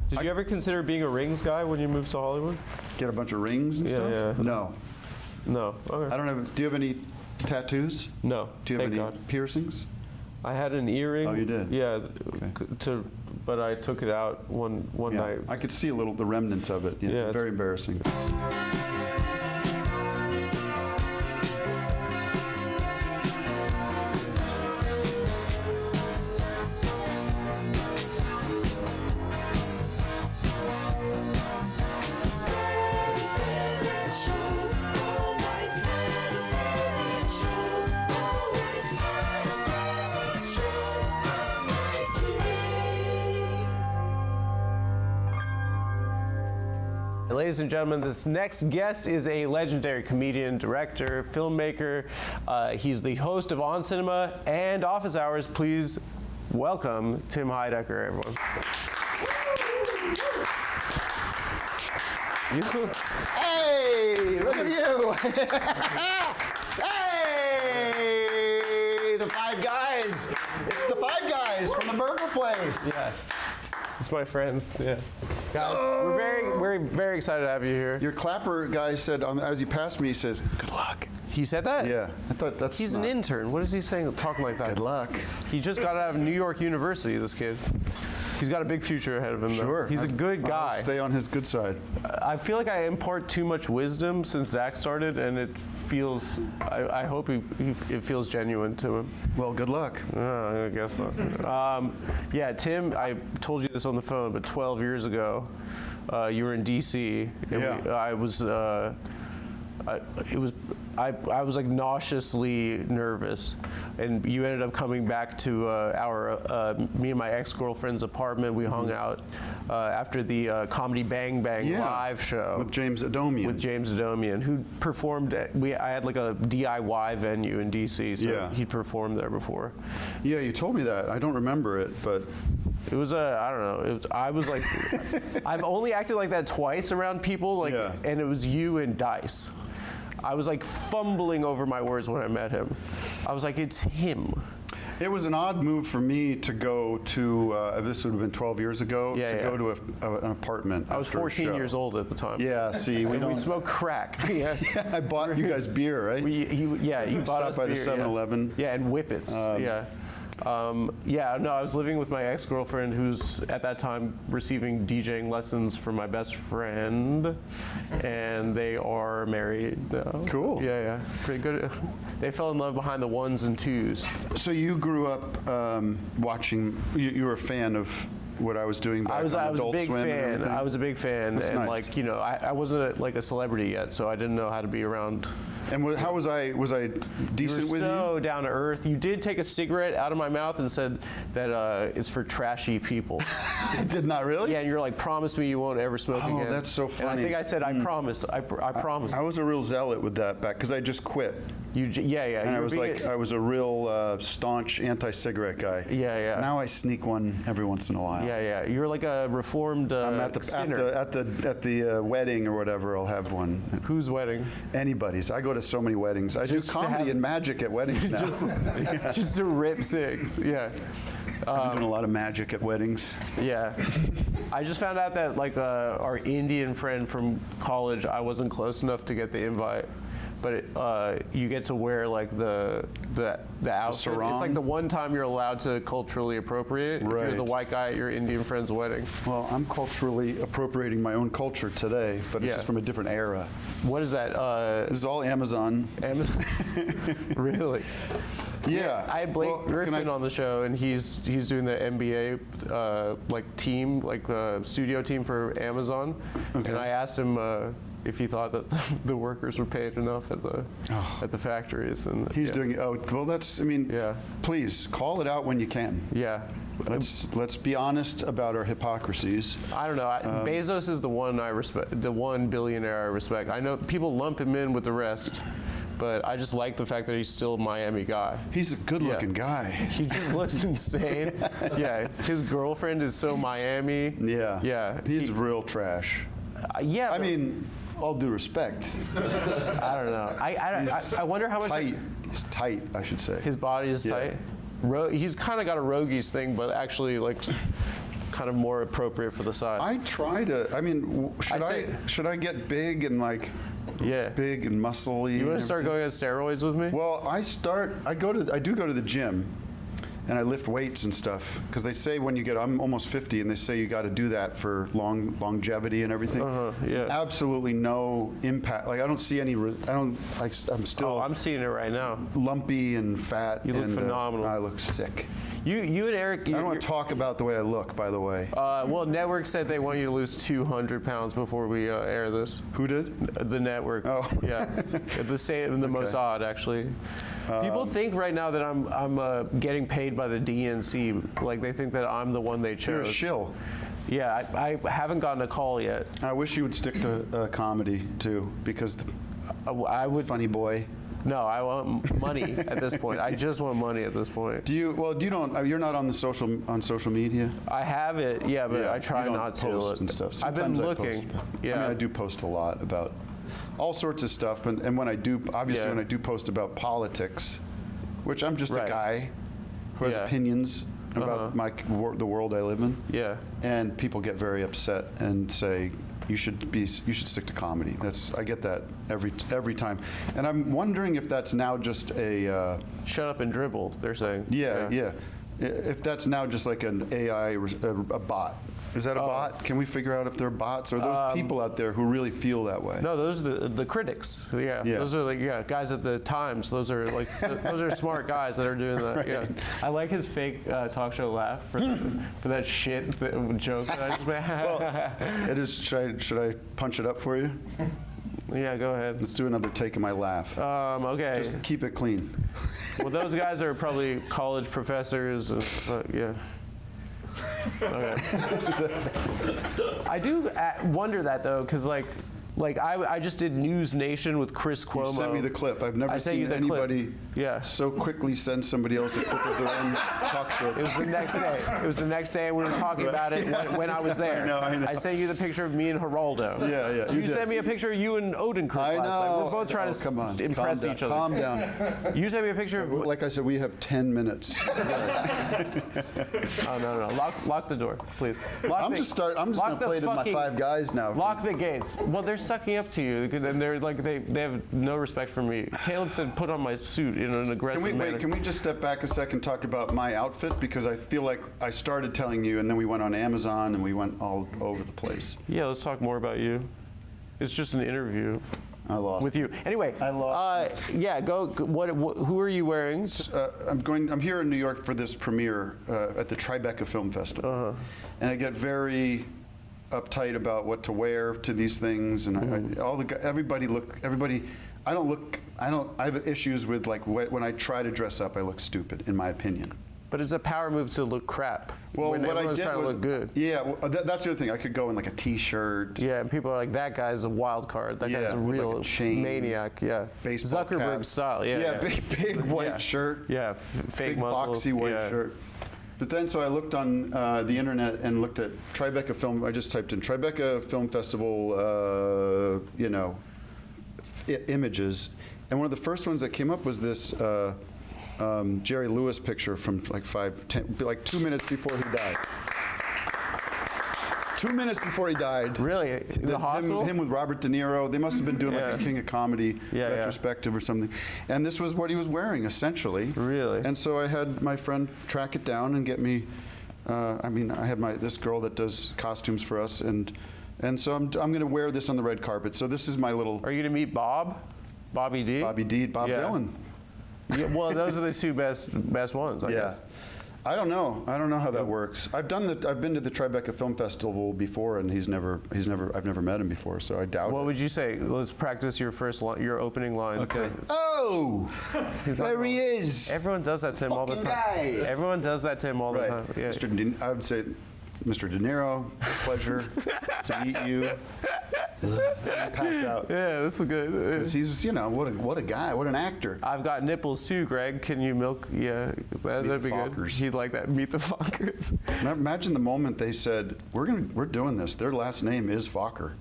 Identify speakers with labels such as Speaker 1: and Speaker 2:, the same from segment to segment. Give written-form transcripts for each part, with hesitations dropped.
Speaker 1: Did you ever consider being a rings guy when you moved to Hollywood?
Speaker 2: Get a bunch of rings and stuff?
Speaker 1: Yeah.
Speaker 2: No.
Speaker 1: No. Okay.
Speaker 2: I don't have. Do you have any tattoos?
Speaker 1: No.
Speaker 2: Do you have
Speaker 1: Thank
Speaker 2: any
Speaker 1: God.
Speaker 2: piercings?
Speaker 1: I had an earring.
Speaker 2: Oh, you did?
Speaker 1: Yeah.
Speaker 2: Okay.
Speaker 1: But I took it out one night.
Speaker 2: I could see the remnants of it. Yeah. Very embarrassing.
Speaker 1: Ladies and gentlemen, this next guest is a legendary comedian, director, filmmaker. He's the host of On Cinema and Office Hours. Please welcome Tim Heidecker, everyone.
Speaker 2: Hey, look at you. Hey, the five guys. It's the five guys from the burger place.
Speaker 1: Yeah, it's my friends. Yeah. Guys, we're very excited to have you here.
Speaker 2: Your clapper guy said, as he passed me, he says, "Good luck."
Speaker 1: He said that?
Speaker 2: Yeah, I thought that's.
Speaker 1: He's an intern. What is he saying, talking like that?
Speaker 2: Good luck.
Speaker 1: He just got out of New York University, this kid. He's got a big future ahead of him, though.
Speaker 2: Sure.
Speaker 1: He's a good guy.
Speaker 2: I'll stay on his good side.
Speaker 1: I feel like I impart too much wisdom since Zach started, and it feels, I hope it feels genuine to him.
Speaker 2: Well, good luck.
Speaker 1: I guess so. Yeah, Tim, I told you this on the phone, but 12 years ago, you were in D.C. And
Speaker 2: Yeah.
Speaker 1: I was like nauseously nervous, and you ended up coming back to me and my ex-girlfriend's apartment. We hung out after the Comedy Bang Bang live show
Speaker 2: with James Adomian.
Speaker 1: Who performed I had like a DIY venue in DC, so he performed there before.
Speaker 2: Yeah, you told me that. I don't remember it, but
Speaker 1: it was I don't know. I was like, I've only acted like that twice around people, and it was you and Dice. I was like fumbling over my words when I met him. I was like, it's him.
Speaker 2: It was an odd move for me to go to, this would have been 12 years ago, go to an apartment.
Speaker 1: I was 14 years old at the time.
Speaker 2: Yeah, see.
Speaker 1: We smoked crack. Yeah.
Speaker 2: I bought you guys beer, right?
Speaker 1: You bought us
Speaker 2: by
Speaker 1: beer.
Speaker 2: The 7-Eleven.
Speaker 1: Yeah, and Whippets. I was living with my ex-girlfriend who's at that time receiving DJing lessons from my best friend, and they are married now.
Speaker 2: Cool.
Speaker 1: So, pretty good. They fell in love behind the ones and twos.
Speaker 2: So you grew up watching, you were a fan of what I was doing back on Adult Swim and everything?
Speaker 1: I was a big fan.
Speaker 2: That's
Speaker 1: and
Speaker 2: nice.
Speaker 1: I wasn't a celebrity yet, so I didn't know how to be around.
Speaker 2: And how was I? Was I decent with you?
Speaker 1: So down to earth. You did take a cigarette out of my mouth and said that it's for trashy people.
Speaker 2: I did not really?
Speaker 1: Yeah, and you're like, promise me you won't ever smoke again.
Speaker 2: Oh, that's so funny.
Speaker 1: And I think I said, I promised. I promised.
Speaker 2: I was a real zealot with that back because I just quit.
Speaker 1: And
Speaker 2: I was a real staunch anti-cigarette guy.
Speaker 1: Yeah.
Speaker 2: Now I sneak one every once in a while.
Speaker 1: Yeah. You're like a reformed
Speaker 2: I'm at the wedding or whatever. I'll have one.
Speaker 1: Whose wedding?
Speaker 2: Anybody's. I go to so many weddings. I do comedy and magic at weddings now.
Speaker 1: just to rip six. Yeah.
Speaker 2: I'm doing a lot of magic at weddings.
Speaker 1: Yeah. I just found out that our Indian friend from college, I wasn't close enough to get the invite. But you get to wear like the outfit. It's like the one time you're allowed to culturally appropriate if you're the white guy at your Indian friend's wedding.
Speaker 2: Well, I'm culturally appropriating my own culture today, but it's just from a different era.
Speaker 1: What is that?
Speaker 2: This is all Amazon.
Speaker 1: Amazon? Really?
Speaker 2: Yeah.
Speaker 1: I had Blake Griffin on the show, and he's doing the MBA team, studio team for Amazon. Okay. And I asked him if he thought that the workers were paid enough at the factories, and
Speaker 2: he's doing it. Oh, well, that's. I mean, please call it out when you can.
Speaker 1: Yeah.
Speaker 2: Let's be honest about our hypocrisies.
Speaker 1: I don't know. Bezos is the one I respect, the one billionaire I respect. I know people lump him in with the rest, but I just like the fact that he's still a Miami guy.
Speaker 2: He's a good-looking guy.
Speaker 1: He just looks insane. Yeah, his girlfriend is so Miami.
Speaker 2: Yeah.
Speaker 1: Yeah.
Speaker 2: He's real trash.
Speaker 1: Yeah.
Speaker 2: I mean, all due respect.
Speaker 1: I don't know. I wonder how much.
Speaker 2: He's tight, I should say.
Speaker 1: His body is tight. He's kind of got a Rogies thing, but actually kind of more appropriate for the size.
Speaker 2: I try to. I mean, should I get big and like?
Speaker 1: Yeah.
Speaker 2: Big and muscly.
Speaker 1: You want to start going on steroids with me?
Speaker 2: Well, I do go to the gym, and I lift weights and stuff because they say when you get, I'm almost 50, and they say you got to do that for longevity and everything.
Speaker 1: Yeah.
Speaker 2: Absolutely no impact. Like I don't see any. I'm still.
Speaker 1: Oh, I'm seeing it right now.
Speaker 2: Lumpy and fat.
Speaker 1: You look phenomenal.
Speaker 2: I look sick.
Speaker 1: You and Eric.
Speaker 2: I don't want to talk about the way I look, by the way.
Speaker 1: Well, Network said they want you to lose 200 pounds before we air this.
Speaker 2: Who did?
Speaker 1: The Network. Oh. Yeah. The same, the Mossad, actually. People think right now that I'm getting paid by the DNC. Like they think that I'm the one they chose.
Speaker 2: You're a shill.
Speaker 1: Yeah, I haven't gotten a call yet.
Speaker 2: I wish you would stick to comedy too, because
Speaker 1: I would.
Speaker 2: Funny boy.
Speaker 1: No, I want money at this point. I just want money at this point.
Speaker 2: You're not on social media?
Speaker 1: I have it, yeah, but I try not to.
Speaker 2: Post and stuff.
Speaker 1: I've been looking.
Speaker 2: I mean, I do post a lot about all sorts of stuff, and when I do, obviously when I do post about politics, which I'm just a guy who has opinions about the world I live in. Yeah. And people get very upset and say, you should stick to comedy. I get that every time, and I'm wondering if that's now just a
Speaker 1: shut up and dribble. They're saying.
Speaker 2: Yeah. If that's now just like an AI, a bot. Is that a bot? Can we figure out if they're bots or those people out there who really feel that way?
Speaker 1: No, those are the critics. Yeah. Those are like guys at the Times. Those are like those are smart guys that are doing that. Right. Yeah. I like his fake talk show laugh for that shit joke that I just made.
Speaker 2: Well, it is. Should I punch it up for you?
Speaker 1: Yeah, go ahead.
Speaker 2: Let's do another take of my laugh.
Speaker 1: Okay.
Speaker 2: Just keep it clean.
Speaker 1: Well, those guys are probably college professors. Yeah. Okay. I do wonder that though, because like I just did News Nation with Chris Cuomo.
Speaker 2: You sent me the clip. I've never seen anybody so quickly send somebody else a clip of their own talk show.
Speaker 1: It was the next day. It was the next day, and we were talking about it when I was there.
Speaker 2: I know.
Speaker 1: I sent you the picture of me and Geraldo.
Speaker 2: Yeah.
Speaker 1: You sent me a picture of you and Odenkirk last night. We're both trying to impress each other.
Speaker 2: Calm down.
Speaker 1: You sent me a picture of...
Speaker 2: Like I said, we have 10 minutes.
Speaker 1: Oh, no. Lock the door, please.
Speaker 2: I'm just going to play to my five guys now.
Speaker 1: Lock the gates. Well, they're sucking up to you, and they're like they have no respect for me. Caleb said, "Put on my suit in an aggressive manner."
Speaker 2: Can we just step back a second and talk about my outfit, because I feel like I started telling you, and then we went on Amazon and we went all over the place.
Speaker 1: Yeah, let's talk more about you. It's just an interview.
Speaker 2: I lost
Speaker 1: with you. Anyway,
Speaker 2: I lost.
Speaker 1: Yeah, go. Who are you wearing?
Speaker 2: I'm here in New York for this premiere at the Tribeca Film Festival, and I get very uptight about what to wear to these things, and I have issues with like when I try to dress up, I look stupid, in my opinion.
Speaker 1: But it's a power move to look crap.
Speaker 2: Well,
Speaker 1: when
Speaker 2: what I did
Speaker 1: trying to look good.
Speaker 2: Yeah, that's the other thing. I could go in like a T-shirt.
Speaker 1: Yeah, and people are like, that guy's a wild card. That guy's a real maniac. Yeah, Zuckerberg
Speaker 2: cap.
Speaker 1: style. Yeah,
Speaker 2: big white shirt.
Speaker 1: Yeah, fake
Speaker 2: big
Speaker 1: muscles.
Speaker 2: Boxy white shirt. But then, so I looked on the internet and looked at Tribeca Film. I just typed in Tribeca Film Festival, images, and one of the first ones that came up was this Jerry Lewis picture from like 2 minutes before he died. 2 minutes before he died.
Speaker 1: Really? In the hospital?
Speaker 2: Him with Robert De Niro. They must have been doing like a King of Comedy retrospective or something. And this was what he was wearing, essentially.
Speaker 1: Really?
Speaker 2: And so I had my friend track it down and get me, I had this girl that does costumes for us, and so I'm going to wear this on the red carpet. So this is my little...
Speaker 1: Are you going to meet Bob? Bobby D?
Speaker 2: Bobby D, Bob Dylan.
Speaker 1: Yeah, well, those are the two best ones, I guess.
Speaker 2: I don't know how that works. I've been to the Tribeca Film Festival before, and I've never met him before, so I doubt it.
Speaker 1: What would you say? Let's practice your your opening line.
Speaker 2: Okay. Oh, there he is.
Speaker 1: Everyone does that to him all the time. Everyone does that to him all the time. Yeah.
Speaker 2: I would say, Mr. De Niro, pleasure to meet you. pass out.
Speaker 1: Yeah, that's good.
Speaker 2: Because he's, what a guy, what an actor.
Speaker 1: I've got nipples too, Greg. Can you milk? Yeah, that'd be good. He'd like that. Meet the Fockers.
Speaker 2: Imagine the moment they said, "We're doing this." Their last name is Fokker.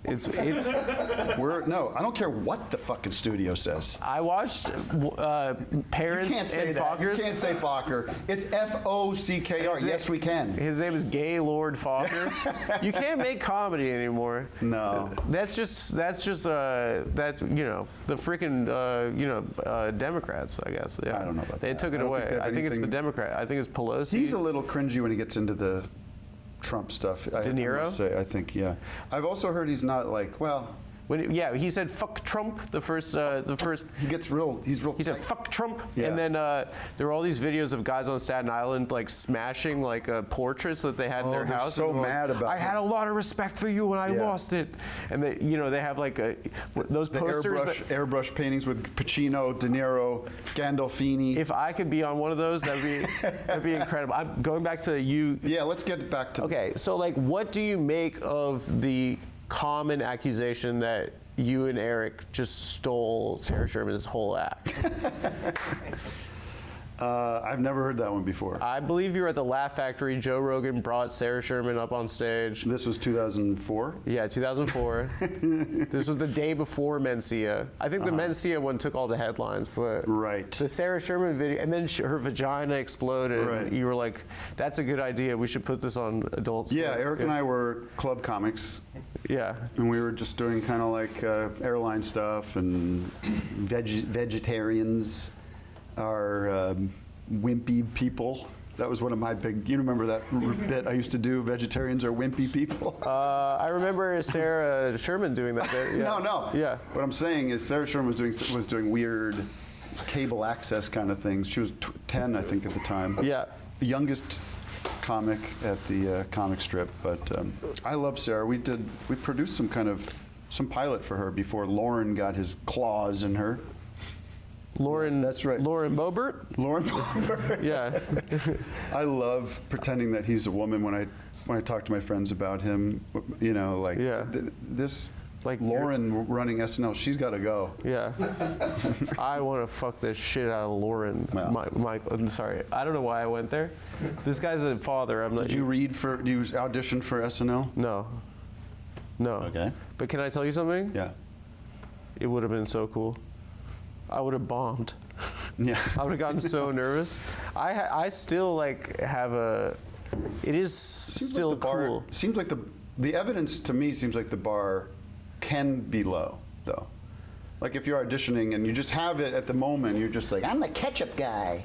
Speaker 2: No, I don't care what the fucking studio says.
Speaker 1: I watched Parents
Speaker 2: You can't say
Speaker 1: and
Speaker 2: that.
Speaker 1: Fockers.
Speaker 2: You can't say Fokker. It's Focker. Yes, we can.
Speaker 1: His name is Gaylord Fokker. You can't make comedy anymore.
Speaker 2: No.
Speaker 1: That's just the freaking Democrats, I guess. Yeah.
Speaker 2: I don't know about that.
Speaker 1: They took it away. I think it's the Democrat. I think it's Pelosi.
Speaker 2: He's a little cringy when he gets into the Trump stuff.
Speaker 1: De Niro?
Speaker 2: I must say, I think, yeah. I've also heard he's not like, well.
Speaker 1: He said "fuck Trump" the first.
Speaker 2: He gets real. He's real.
Speaker 1: He said "fuck Trump,"
Speaker 2: yeah.
Speaker 1: and then there were all these videos of guys on Staten Island like smashing like portraits that they had in their house.
Speaker 2: So mad about.
Speaker 1: I had a lot of respect for you when I lost it, and they have like those posters.
Speaker 2: Airbrush paintings with Pacino, De Niro, Gandolfini.
Speaker 1: If I could be on one of those, that'd be incredible. I'm going back to you.
Speaker 2: Yeah, let's get back to.
Speaker 1: Okay, so like, what do you make of the common accusation that you and Eric just stole Sarah Sherman's whole act?
Speaker 2: I've never heard that one before.
Speaker 1: I believe you were at the Laugh Factory. Joe Rogan brought Sarah Sherman up on stage.
Speaker 2: This was 2004?
Speaker 1: Yeah, 2004. This was the day before Mencia. I think the Mencia one took all the headlines, but
Speaker 2: right.
Speaker 1: The Sarah Sherman video, and then her vagina exploded.
Speaker 2: Right.
Speaker 1: And you were like, that's a good idea. We should put this on Adult Swim.
Speaker 2: Yeah, Eric and I were club comics.
Speaker 1: Yeah.
Speaker 2: And we were just doing kind of like airline stuff, and vegetarians are wimpy people. That was one of my big, you remember that bit I used to do, vegetarians are wimpy people?
Speaker 1: I remember Sarah Sherman doing that bit. Yeah.
Speaker 2: No.
Speaker 1: Yeah.
Speaker 2: What I'm saying is Sarah Sherman was doing weird cable access kind of things. She was 10, I think, at the time.
Speaker 1: Yeah.
Speaker 2: The youngest comic at the comic strip, but I love Sarah. We produced some pilot for her before Lauren got his claws in her.
Speaker 1: Lauren,
Speaker 2: that's right.
Speaker 1: Lauren Boebert?
Speaker 2: Lauren Boebert.
Speaker 1: Yeah.
Speaker 2: I love pretending that he's a woman when I talk to my friends about him. This like Lauren running SNL, she's got to go.
Speaker 1: Yeah. I want to fuck the shit out of Lauren.
Speaker 2: Wow.
Speaker 1: I'm sorry. I don't know why I went there. This guy's a father.
Speaker 2: Did you audition for SNL?
Speaker 1: No.
Speaker 2: Okay.
Speaker 1: But can I tell you something?
Speaker 2: Yeah.
Speaker 1: It would have been so cool. I would have bombed.
Speaker 2: Yeah.
Speaker 1: I would have gotten so nervous. I still have a. It is still
Speaker 2: like
Speaker 1: cool.
Speaker 2: Seems like the evidence to me seems like the bar can be low, though. Like if you're auditioning and you just have it at the moment, you're just like, I'm the ketchup guy.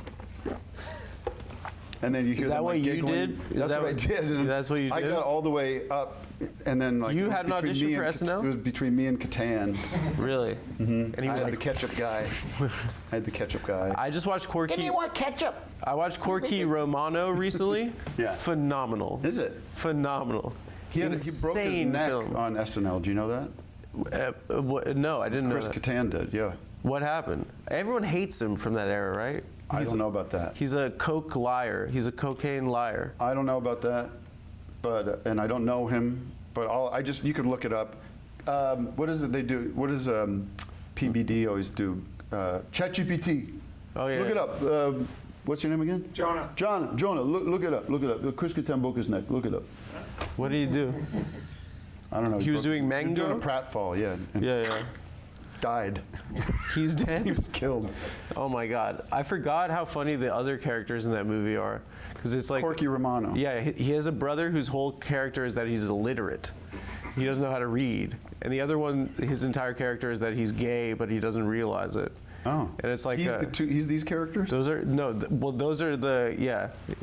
Speaker 2: And then you hear them like giggling. That's what I did.
Speaker 1: That's what you did?
Speaker 2: I got all the way up, and then like
Speaker 1: you had an audition for SNL?
Speaker 2: It was between me and Catan.
Speaker 1: Really?
Speaker 2: Mm-hmm.
Speaker 1: And he was
Speaker 2: the ketchup guy. I had the ketchup guy.
Speaker 1: I just watched Corky.
Speaker 3: Give me more ketchup.
Speaker 1: I watched Corky Romano recently.
Speaker 2: Yeah.
Speaker 1: Phenomenal.
Speaker 2: Is it?
Speaker 1: Phenomenal.
Speaker 2: He broke his neck on SNL. Do you know that?
Speaker 1: No, I didn't know that.
Speaker 2: Chris Catan did. Yeah.
Speaker 1: What happened? Everyone hates him from that era, right?
Speaker 2: I don't know about that.
Speaker 1: He's a coke liar. He's a cocaine liar.
Speaker 2: I don't know about that, and I don't know him. But you could look it up. What is it they do? What does PBD always do? ChatGPT.
Speaker 1: Oh yeah.
Speaker 2: Look it up. What's your name again?
Speaker 4: Jonah.
Speaker 2: Jonah. Look it up. Look it up. Chris Catan broke his neck. Look it up.
Speaker 1: What did he do?
Speaker 2: I don't know.
Speaker 1: He was doing Mango?
Speaker 2: He was doing a pratfall. Yeah.
Speaker 1: Yeah.
Speaker 2: Died.
Speaker 1: He's dead?
Speaker 2: He was killed.
Speaker 1: Oh my God. I forgot how funny the other characters in that movie are. Because it's like
Speaker 2: Corky Romano.
Speaker 1: Yeah, he has a brother whose whole character is that he's illiterate. He doesn't know how to read. And the other one, his entire character is that he's gay, but he doesn't realize it.
Speaker 2: Oh.
Speaker 1: And it's like
Speaker 2: he's these characters?
Speaker 1: Those are those are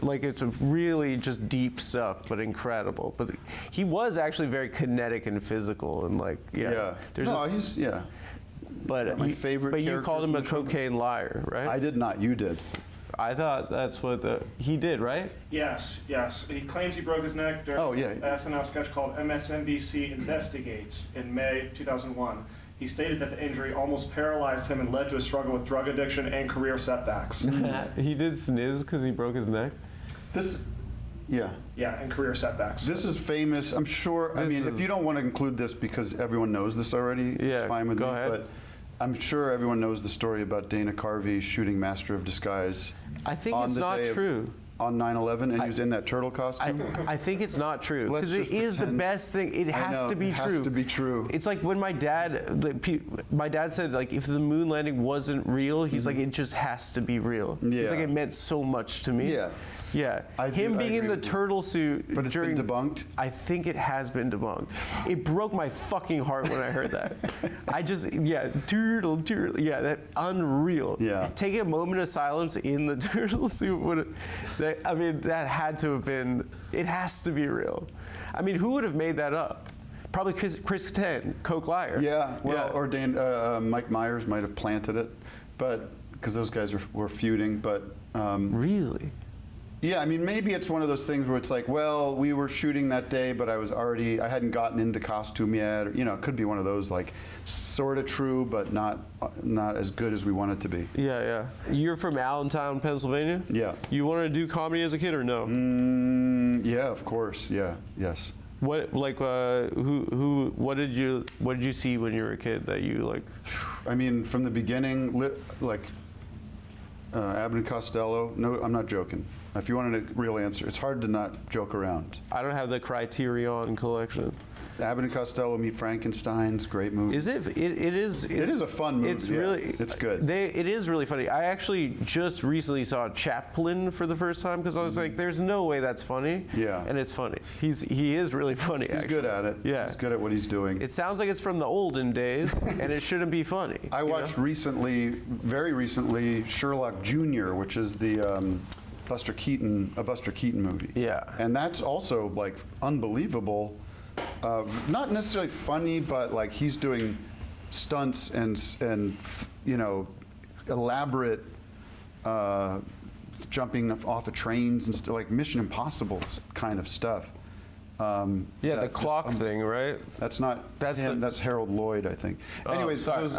Speaker 1: like it's really just deep stuff, but incredible. But he was actually very kinetic and physical and But
Speaker 2: my favorite.
Speaker 1: But you called him a cocaine liar, right?
Speaker 2: I did not. You did.
Speaker 1: I thought that's what he did, right?
Speaker 4: Yes. He claims he broke his neck during an SNL sketch called MSNBC Investigates in May 2001. He stated that the injury almost paralyzed him and led to a struggle with drug addiction and career setbacks.
Speaker 1: He did sniz because he broke his neck?
Speaker 2: Yeah.
Speaker 4: Yeah, and career setbacks.
Speaker 2: This is famous. I'm sure. I mean, if you don't want to include this because everyone knows this already, it's fine with me.
Speaker 1: ahead.
Speaker 2: But I'm sure everyone knows the story about Dana Carvey shooting Master of Disguise.
Speaker 1: I think it's not true.
Speaker 2: On 9/11, and he was in that turtle costume.
Speaker 1: I think it's not true
Speaker 2: Let's
Speaker 1: because it
Speaker 2: just
Speaker 1: is the
Speaker 2: pretend.
Speaker 1: best thing. It has to be true.
Speaker 2: It has to be true.
Speaker 1: It's like when my dad said like if the moon landing wasn't real, he's like it just has to be real. He's like it meant so much to me.
Speaker 2: Yeah.
Speaker 1: Yeah. Him being in the turtle suit.
Speaker 2: But it's been debunked?
Speaker 1: I think it has been debunked. It broke my fucking heart when I heard that. Turtle. Yeah, that unreal.
Speaker 2: Yeah.
Speaker 1: Taking a moment of silence in the turtle suit would have, that had to have been, it has to be real. I mean, who would have made that up? Probably Chris Kattan, Coke Liar.
Speaker 2: Yeah, well, or Mike Myers might have planted it, but because those guys were feuding, but.
Speaker 1: Really?
Speaker 2: Yeah, I mean, maybe it's one of those things where it's like, well, we were shooting that day, but I hadn't gotten into costume yet. Or, it could be one of those, like, sort of true, but not as good as we want it to be.
Speaker 1: Yeah. You're from Allentown, Pennsylvania?
Speaker 2: Yeah.
Speaker 1: You wanted to do comedy as a kid or no?
Speaker 2: Yeah, of course. Yeah, yes.
Speaker 1: What what did you see when you were a kid that you like?
Speaker 2: I mean, from the beginning, Abbott and Costello. No, I'm not joking. If you wanted a real answer, it's hard to not joke around.
Speaker 1: I don't have the Criterion collection.
Speaker 2: Abbott and Costello Meet Frankenstein's great movie.
Speaker 1: Is it? It is.
Speaker 2: It is a fun movie.
Speaker 1: It's really.
Speaker 2: It's good.
Speaker 1: It is really funny. I actually just recently saw Chaplin for the first time because I was like, "There's no way that's funny."
Speaker 2: Yeah.
Speaker 1: And it's funny. He is really funny.
Speaker 2: He's good at it.
Speaker 1: Yeah.
Speaker 2: He's good at what he's doing.
Speaker 1: It sounds like it's from the olden days, and it shouldn't be funny.
Speaker 2: I watched very recently, Sherlock Jr., which is the Buster Keaton movie.
Speaker 1: Yeah.
Speaker 2: And that's also like unbelievable. Not necessarily funny, but like he's doing stunts and elaborate jumping off of trains and like Mission Impossible kind of stuff.
Speaker 1: The clock thing, right?
Speaker 2: That's not him. That's Harold Lloyd, I think. Anyways,
Speaker 1: sorry.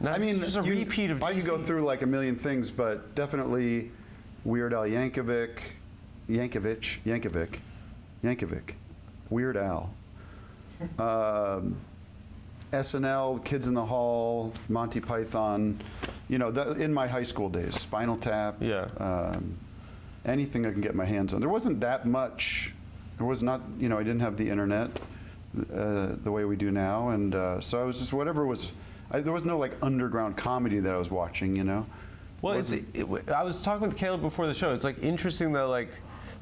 Speaker 2: I mean,
Speaker 1: just a repeat of.
Speaker 2: I could go through like a million things, but definitely Weird Al Yankovic, Weird Al, SNL, Kids in the Hall, Monty Python, in my high school days, Spinal Tap, anything I can get my hands on. There wasn't that much. There was not, I didn't have the internet the way we do now, and so I was just whatever was. There was no like underground comedy that I was watching,
Speaker 1: Well, I was talking with Caleb before the show. It's like interesting that like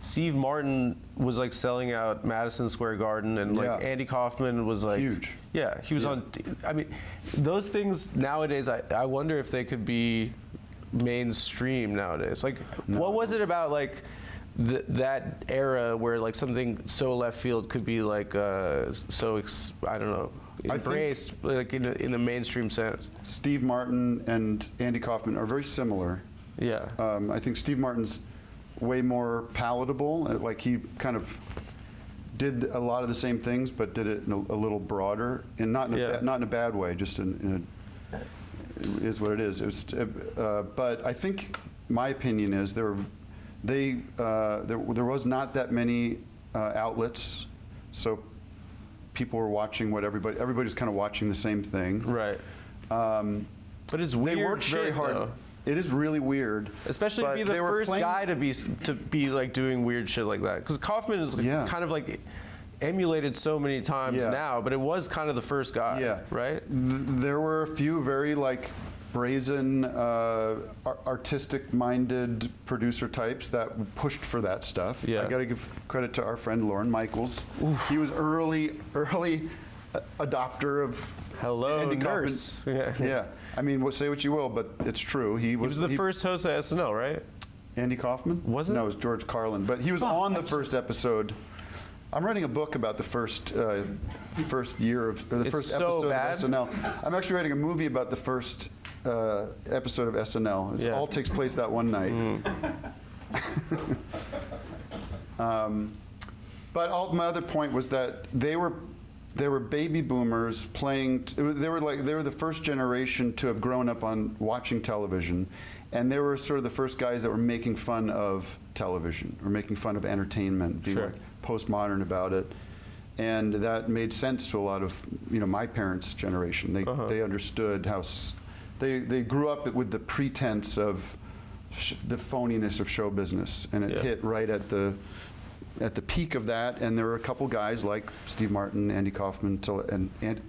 Speaker 1: Steve Martin was like selling out Madison Square Garden, and like Andy Kaufman was like
Speaker 2: huge.
Speaker 1: Yeah, he was on. I mean, those things nowadays. I wonder if they could be mainstream nowadays. Like, what was it about like that era where like something so left field could be like I don't know. Embraced like in the mainstream sense.
Speaker 2: Steve Martin and Andy Kaufman are very similar.
Speaker 1: Yeah.
Speaker 2: I think Steve Martin's way more palatable. Like he kind of did a lot of the same things, but did it a little broader, and not in a bad way. Just in is what it is. It was, but I think my opinion is there was not that many outlets, so. People were watching what everybody's kind of watching the same thing.
Speaker 1: Right. But it's weird.
Speaker 2: They worked very hard.
Speaker 1: Though.
Speaker 2: It is really weird.
Speaker 1: Especially to be the first guy to be like doing weird shit like that. Because Kaufman is kind of like emulated so many times now, but it was kind of the first guy. Yeah. Right.
Speaker 2: There were a few very like brazen, artistic-minded producer types that pushed for that stuff. Yeah. I got to give credit to our friend Lorne Michaels. Oof. He was early adopter of Andy
Speaker 1: nurse.
Speaker 2: Yeah. I mean, say what you will, but it's true. He was
Speaker 1: the first host of SNL, right?
Speaker 2: Andy Kaufman?
Speaker 1: Wasn't it?
Speaker 2: No, it was George Carlin. But he was on the first episode. I'm writing a book about the first year of the first episode of SNL. I'm actually writing a movie about the first episode of SNL. It all takes place that one night.
Speaker 1: Mm.
Speaker 2: But my other point was that they were They were baby boomers playing. They were the first generation to have grown up on watching television, and they were sort of the first guys that were making fun of television or making fun of entertainment, being like postmodern about it. And that made sense to a lot of my parents' generation. They understood how they grew up with the pretense of the phoniness of show business, and it hit right at the peak of that. And there were a couple guys like Steve Martin, Andy Kaufman, and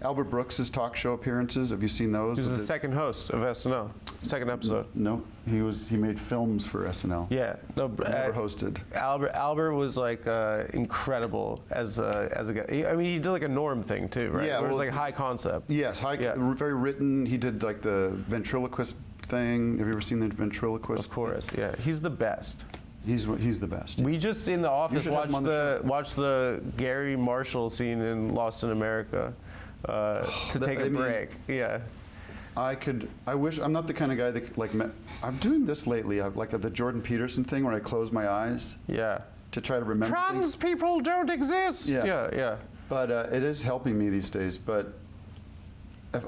Speaker 2: Albert Brooks's talk show appearances. Have you seen those?
Speaker 1: He was the second host of SNL, second episode.
Speaker 2: No, he made films for SNL.
Speaker 1: Yeah, no,
Speaker 2: never hosted.
Speaker 1: Albert was like incredible as a guy. I mean, he did like a Norm thing too, right?
Speaker 2: Yeah,
Speaker 1: it was like high concept.
Speaker 2: Yes, very written. He did like the ventriloquist thing. Have you ever seen the ventriloquist?
Speaker 1: Of course, yeah. He's the best.
Speaker 2: He's the best.
Speaker 1: We just in the office watched the Gary Marshall scene in Lost in America to take a break. Yeah.
Speaker 2: I wish, I'm not the kind of guy that I'm doing this lately. Like the Jordan Peterson thing where I close my eyes.
Speaker 1: Yeah.
Speaker 2: To try to remember
Speaker 1: Trans people don't exist. Yeah.
Speaker 2: But it is helping me these days. But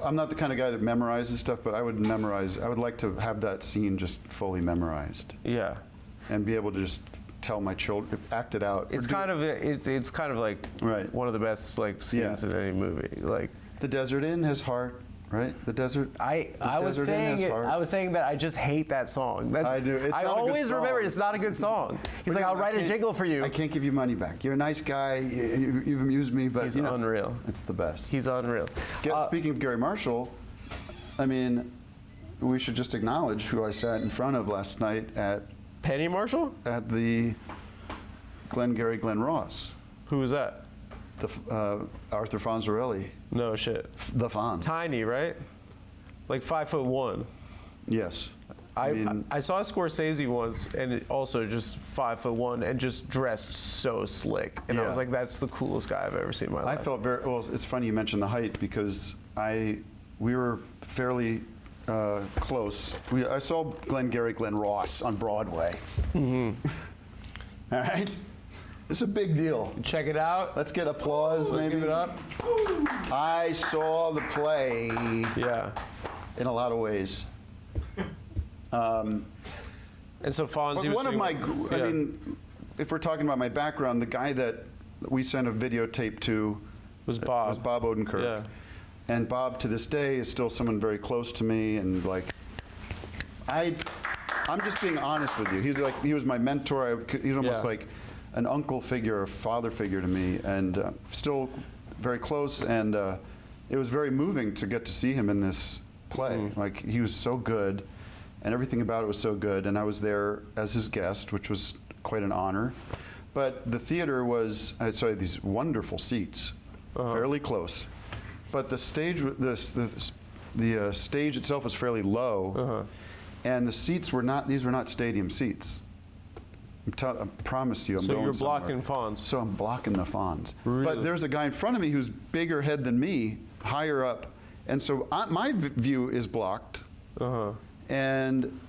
Speaker 2: I'm not the kind of guy that memorizes stuff, but I would like to have that scene just fully memorized.
Speaker 1: Yeah.
Speaker 2: And be able to just tell my children, act it out.
Speaker 1: It's kind of like one of the best like scenes in any movie. Like
Speaker 2: The Desert Inn has heart, right? The Desert.
Speaker 1: I was saying that I just hate that song.
Speaker 2: I do.
Speaker 1: I always remember it's not a good song. He's like, I'll write a jingle for you.
Speaker 2: I can't give you money back. You're a nice guy. You've amused me, but
Speaker 1: he's unreal.
Speaker 2: It's the best.
Speaker 1: He's unreal.
Speaker 2: Speaking of Gary Marshall, I mean, we should just acknowledge who I sat in front of last night at.
Speaker 1: Penny Marshall?
Speaker 2: At the Glengarry Glen Ross.
Speaker 1: Who was that?
Speaker 2: Arthur Fonzarelli.
Speaker 1: No shit.
Speaker 2: The Fonz.
Speaker 1: Tiny, right? Like 5'1".
Speaker 2: Yes.
Speaker 1: I saw Scorsese once, and also just 5'1" and just dressed so slick, and I was like, that's the coolest guy I've ever seen in my life.
Speaker 2: I felt very well. It's funny you mentioned the height because we were fairly. Close. I saw Glengarry Glen Ross on Broadway. Mm-hmm. All right? It's a big deal.
Speaker 1: Check it out.
Speaker 2: Let's get applause, maybe.
Speaker 1: Give it up.
Speaker 2: I saw the play.
Speaker 1: Yeah.
Speaker 2: In a lot of ways.
Speaker 1: And so Fonzie was
Speaker 2: I mean, if we're talking about my background, the guy that we sent a videotape to
Speaker 1: was Bob.
Speaker 2: Odenkirk.
Speaker 1: Yeah.
Speaker 2: And Bob, to this day, is still someone very close to me, and like, I'm just being honest with you. He was my mentor. He's almost like an uncle figure, a father figure to me, and still very close. And it was very moving to get to see him in this play. Like, he was so good, and everything about it was so good. And I was there as his guest, which was quite an honor. But the theater was, I had these wonderful seats, fairly close. But the stage, the stage itself was fairly low, and the seats were not. These were not stadium seats. I promise you, I'm going somewhere.
Speaker 1: So you're blocking Fonz.
Speaker 2: So I'm blocking the Fonz.
Speaker 1: Really?
Speaker 2: But there's a guy in front of me who's bigger head than me, higher up, and so my view is blocked. And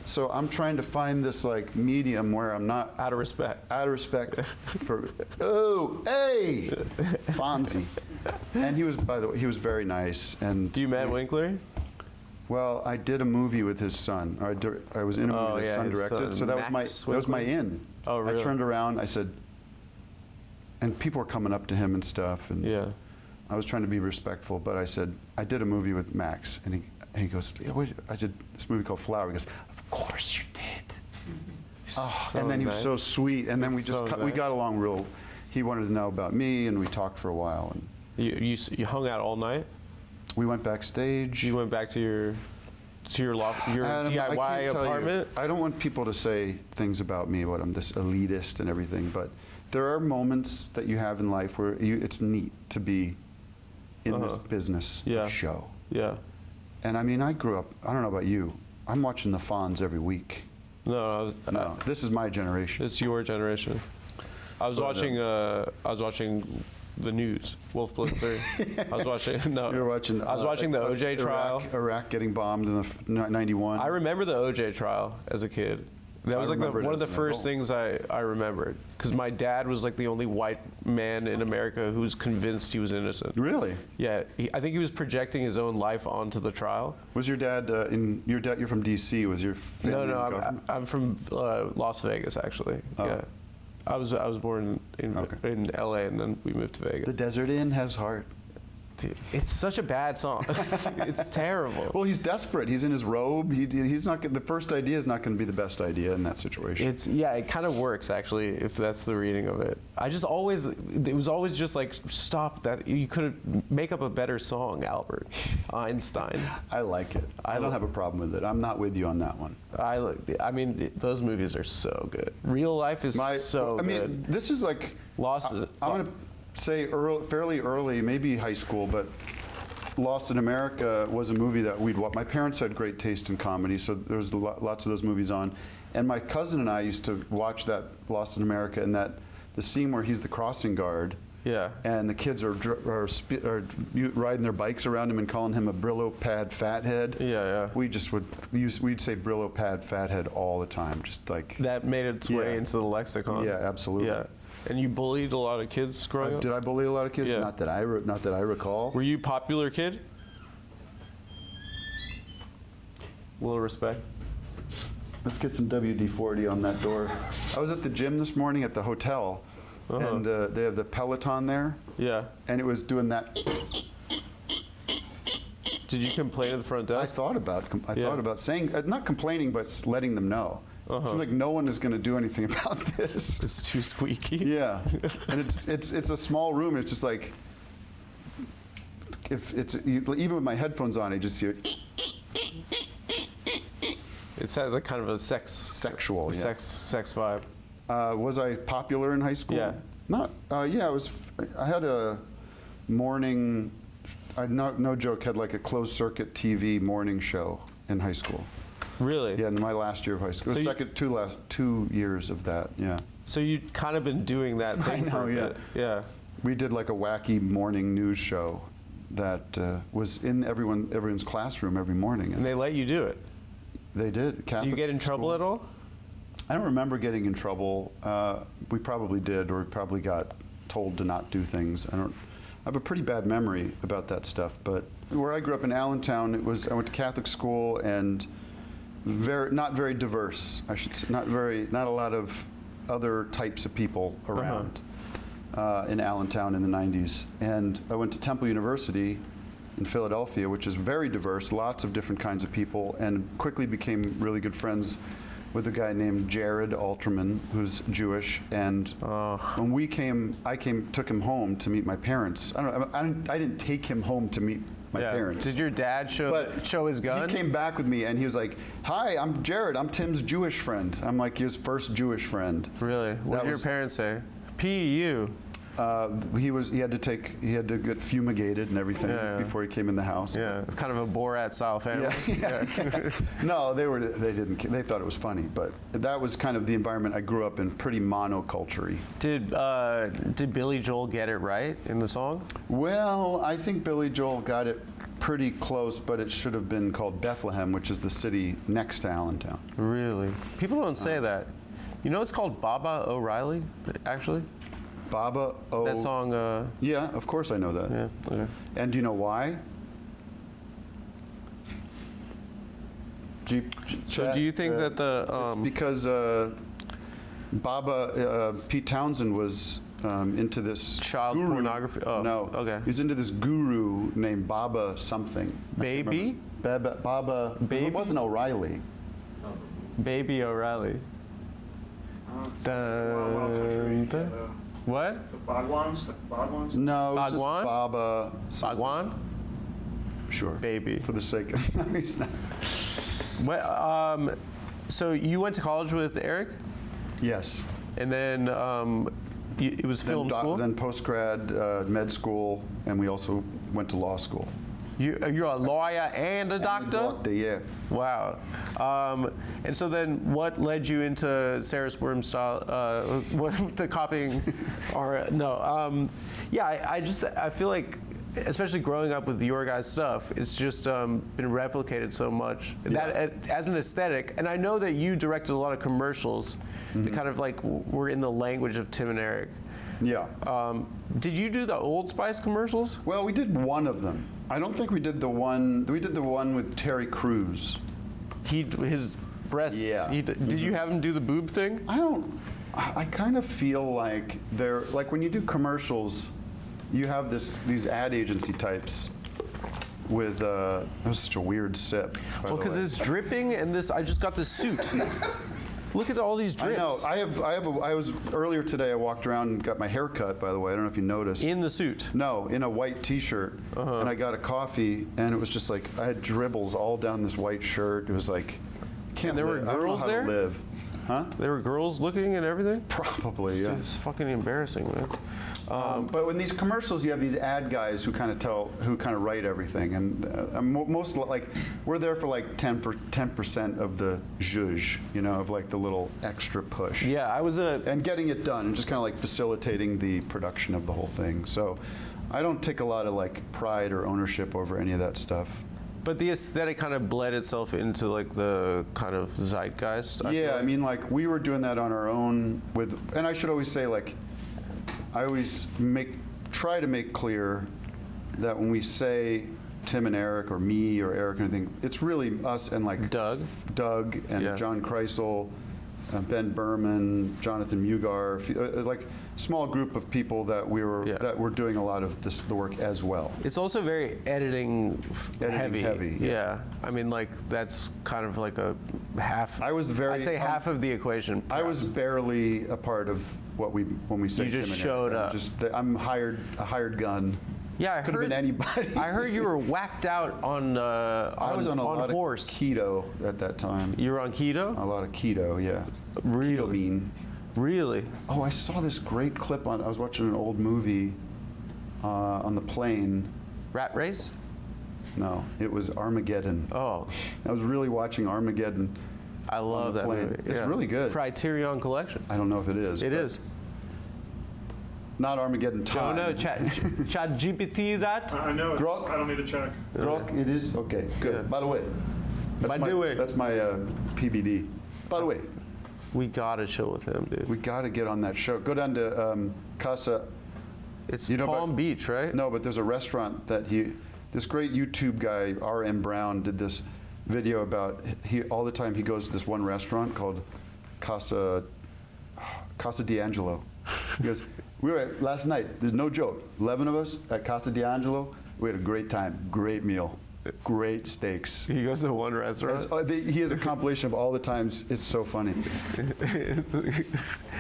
Speaker 2: so I'm trying to find this like medium where I'm not
Speaker 1: out of respect.
Speaker 2: Out of respect for Fonzie. And he was, by the way, he was very nice. And
Speaker 1: do you Matt Winkler?
Speaker 2: Well, I did a movie with his son. I was in a movie his son directed. So that was my in.
Speaker 1: Oh, really?
Speaker 2: I turned around. I said, and people were coming up to him and stuff. And I was trying to be respectful, but I said, I did a movie with Max, and he goes, I did this movie called Flower. He goes, of course you did. And then he was so sweet. And then we got along real. He wanted to know about me, and we talked for a while. And
Speaker 1: you hung out all night?
Speaker 2: We went backstage.
Speaker 1: You went back to your DIY apartment?
Speaker 2: I don't want people to say things about me, what I'm this elitist and everything, but there are moments that you have in life where it's neat to be in this business show.
Speaker 1: Yeah.
Speaker 2: And I mean, I grew up, I don't know about you, I'm watching the Fonz every week.
Speaker 1: No,
Speaker 2: this is my generation.
Speaker 1: It's your generation. I was watching the news, Wolf Blitzer. I was watching. No,
Speaker 2: you were watching.
Speaker 1: I was watching the OJ trial.
Speaker 2: Iraq getting bombed in the '91.
Speaker 1: I remember the OJ trial as a kid. That was like
Speaker 2: remember it
Speaker 1: one of the
Speaker 2: as an
Speaker 1: first
Speaker 2: adult.
Speaker 1: things I remembered, because my dad was like the only white man in America who was convinced he was innocent.
Speaker 2: Really?
Speaker 1: Yeah, I think he was projecting his own life onto the trial.
Speaker 2: Was your dad you're from D.C. Was your family?
Speaker 1: No, I'm from Las Vegas actually.
Speaker 2: Oh.
Speaker 1: Yeah, I was born in L.A. and then we moved to Vegas.
Speaker 2: The Desert Inn has heart.
Speaker 1: Dude, it's such a bad song. It's terrible.
Speaker 2: Well, he's desperate. He's in his robe. He's not. The first idea is not going to be the best idea in that situation.
Speaker 1: It kind of works actually, if that's the reading of it. It was always just like, stop that. You could make up a better song, Albert Einstein.
Speaker 2: I like it. I don't have a problem with it. I'm not with you on that one.
Speaker 1: I mean, those movies are so good. Real life is so good.
Speaker 2: I mean, this is like
Speaker 1: Lost.
Speaker 2: I'm going to say fairly early, maybe high school, but Lost in America was a movie that we'd watch. My parents had great taste in comedy, so there was lots of those movies on. And my cousin and I used to watch that Lost in America, and the scene where he's the crossing guard.
Speaker 1: Yeah.
Speaker 2: And the kids are riding their bikes around him and calling him a Brillo pad fathead.
Speaker 1: Yeah.
Speaker 2: We'd say Brillo pad fathead all the time, just like
Speaker 1: that made its way into the lexicon.
Speaker 2: Yeah, absolutely.
Speaker 1: Yeah. And you bullied a lot of kids growing up?
Speaker 2: Did I bully a lot of kids?
Speaker 1: Yeah.
Speaker 2: Not that I recall.
Speaker 1: Were you a popular kid? A little respect.
Speaker 2: Let's get some WD-40 on that door. I was at the gym this morning at the hotel, and they have the Peloton there.
Speaker 1: Yeah.
Speaker 2: And it was doing that.
Speaker 1: Did you complain at the front desk?
Speaker 2: I thought about saying, not complaining, but letting them know. It seems like no one is going to do anything about this.
Speaker 1: It's too squeaky.
Speaker 2: Yeah, and it's a small room. And it's just like, even with my headphones on, I just hear.
Speaker 1: It sounds like kind of a
Speaker 2: sexual,
Speaker 1: sex vibe.
Speaker 2: Was I popular in high school?
Speaker 1: Yeah.
Speaker 2: Not. Yeah, I had a morning. No joke. Had like a closed circuit TV morning show in high school.
Speaker 1: Really?
Speaker 2: Yeah, in my last year of high school.
Speaker 1: So
Speaker 2: the last 2 years of that. Yeah.
Speaker 1: So you'd kind of been doing that thing for a bit. Yeah.
Speaker 2: We did like a wacky morning news show that was in everyone's classroom every morning.
Speaker 1: And they let you do it?
Speaker 2: They did.
Speaker 1: Did you get in trouble at all?
Speaker 2: I don't remember getting in trouble. We probably did, or probably got told to not do things. I have a pretty bad memory about that stuff. But where I grew up in Allentown, I went to Catholic school, and not very diverse, I should say. Not a lot of other types of people around in Allentown in the 90s. And I went to Temple University in Philadelphia, which is very diverse, lots of different kinds of people, and quickly became really good friends with a guy named Jared Alterman, who's Jewish. And when I took him home to meet my parents. I didn't take him home to meet my parents.
Speaker 1: Did your dad show his gun?
Speaker 2: He came back with me, and he was like, "Hi, I'm Jared. I'm Tim's Jewish friend." I'm like his first Jewish friend.
Speaker 1: Really? What did your parents say? P.U.
Speaker 2: He had to get fumigated and everything before he came in the house.
Speaker 1: Yeah, it's kind of a Borat style family.
Speaker 2: Yeah. No, they thought it was funny, but that was kind of the environment I grew up in, pretty monoculture-y.
Speaker 1: Did Billy Joel get it right in the song?
Speaker 2: Well, I think Billy Joel got it pretty close, but it should have been called Bethlehem, which is the city next to Allentown.
Speaker 1: Really? People don't say that. You know it's called Baba O'Reilly, actually?
Speaker 2: Baba O.
Speaker 1: That song.
Speaker 2: Yeah, of course I know that.
Speaker 1: Yeah. Okay.
Speaker 2: And do you know why?
Speaker 1: So do you think that
Speaker 2: it's because Pete Townsend was into this
Speaker 1: child
Speaker 2: guru.
Speaker 1: pornography? Oh,
Speaker 2: no.
Speaker 1: Okay.
Speaker 2: He's into this guru named Baba something.
Speaker 1: Baby?
Speaker 2: Baba.
Speaker 1: Baby?
Speaker 2: It wasn't O'Reilly.
Speaker 1: Baby O'Reilly. What?
Speaker 4: The Bhagwans?
Speaker 2: No, it was just
Speaker 1: Bhagwan?
Speaker 2: Baba.
Speaker 1: Bhagwan?
Speaker 2: Sure.
Speaker 1: Baby.
Speaker 2: For the sake of no, he's not.
Speaker 1: So you went to college with Eric?
Speaker 2: Yes.
Speaker 1: And then it was film school?
Speaker 2: Then post-grad, med school, and we also went to law school.
Speaker 1: You're a lawyer and a doctor?
Speaker 2: Yeah.
Speaker 1: Wow. And so then what led you into Sarah Squirm style, to copying, or no. I feel like especially growing up with your guys' stuff, it's just been replicated so much.
Speaker 2: Yeah.
Speaker 1: That as an aesthetic, and I know that you directed a lot of commercials that kind of like were in the language of Tim and Eric.
Speaker 2: Yeah.
Speaker 1: Did you do the Old Spice commercials?
Speaker 2: Well, we did one of them. I don't think we did the one. We did the one with Terry Crews.
Speaker 1: His breasts.
Speaker 2: Yeah.
Speaker 1: Did you have him do the boob thing?
Speaker 2: I kind of feel like they're like when you do commercials, you have these ad agency types with that was such a weird sip.
Speaker 1: Well, because it's dripping, and I just got this suit. Look at all these drips.
Speaker 2: I know. I was earlier today. I walked around and got my hair cut. By the way, I don't know if you noticed.
Speaker 1: In the suit.
Speaker 2: No, in a white T-shirt, and I got a coffee, and it was just like I had dribbles all down this white shirt. It was like,
Speaker 1: And there were girls there?
Speaker 2: I don't know how to live. Huh?
Speaker 1: There were girls looking and everything?
Speaker 2: Probably, yeah.
Speaker 1: It's fucking embarrassing, man.
Speaker 2: But in these commercials, you have these ad guys who kind of write everything, and most like we're there for like 10% of the zhuzh, of like the little extra push.
Speaker 1: Yeah, I was
Speaker 2: and getting it done, and just kind of like facilitating the production of the whole thing. So, I don't take a lot of like pride or ownership over any of that stuff.
Speaker 1: But the aesthetic kind of bled itself into like the kind of zeitgeist.
Speaker 2: Yeah, I mean, like we were doing that on our own and I should always say, like, I always try to make clear that when we say Tim and Eric or me or Eric or anything, it's really us and like Doug and John Kreisel, Ben Berman, Jonathan Mugar, like small group of people that were doing a lot of the work as well.
Speaker 1: It's also very editing heavy.
Speaker 2: Yeah.
Speaker 1: I mean, like that's kind of like a half. I'd say half of the equation.
Speaker 2: Perhaps. I was barely a part of when we say
Speaker 1: you just
Speaker 2: Tim and
Speaker 1: showed
Speaker 2: Eric.
Speaker 1: up.
Speaker 2: I'm a hired gun.
Speaker 1: Yeah,
Speaker 2: could have been anybody.
Speaker 1: I heard you were whacked out on
Speaker 2: I was on a lot
Speaker 1: horse.
Speaker 2: of keto at that time.
Speaker 1: You were on keto?
Speaker 2: A lot of keto, yeah.
Speaker 1: Really?
Speaker 2: Keto bean.
Speaker 1: Really?
Speaker 2: Oh, I saw this great clip I was watching an old movie on the plane.
Speaker 1: Rat Race?
Speaker 2: No, it was Armageddon.
Speaker 1: Oh.
Speaker 2: I was really watching Armageddon.
Speaker 1: I love that movie.
Speaker 2: It's really good.
Speaker 1: Criterion Collection.
Speaker 2: I don't know if it is.
Speaker 1: It is.
Speaker 2: Not Armageddon time.
Speaker 1: No, Chat GPT is that?
Speaker 4: I know it.
Speaker 2: Grok?
Speaker 4: I don't need to check.
Speaker 2: Grok, it is? Okay, good.
Speaker 1: Yeah.
Speaker 2: By the way. That's my PBD. By the way.
Speaker 1: We gotta chill with him, dude.
Speaker 2: We gotta get on that show. Go down to Casa.
Speaker 1: It's Palm Beach, right?
Speaker 2: No, but there's a restaurant that this great YouTube guy, R.M. Brown, did this video about, all the time he goes to this one restaurant called Casa D'Angelo. He goes, we were last night, there's no joke, 11 of us at Casa D'Angelo, we had a great time, great meal, great steaks.
Speaker 1: He goes to one restaurant?
Speaker 2: He has a compilation of all the times, it's so funny.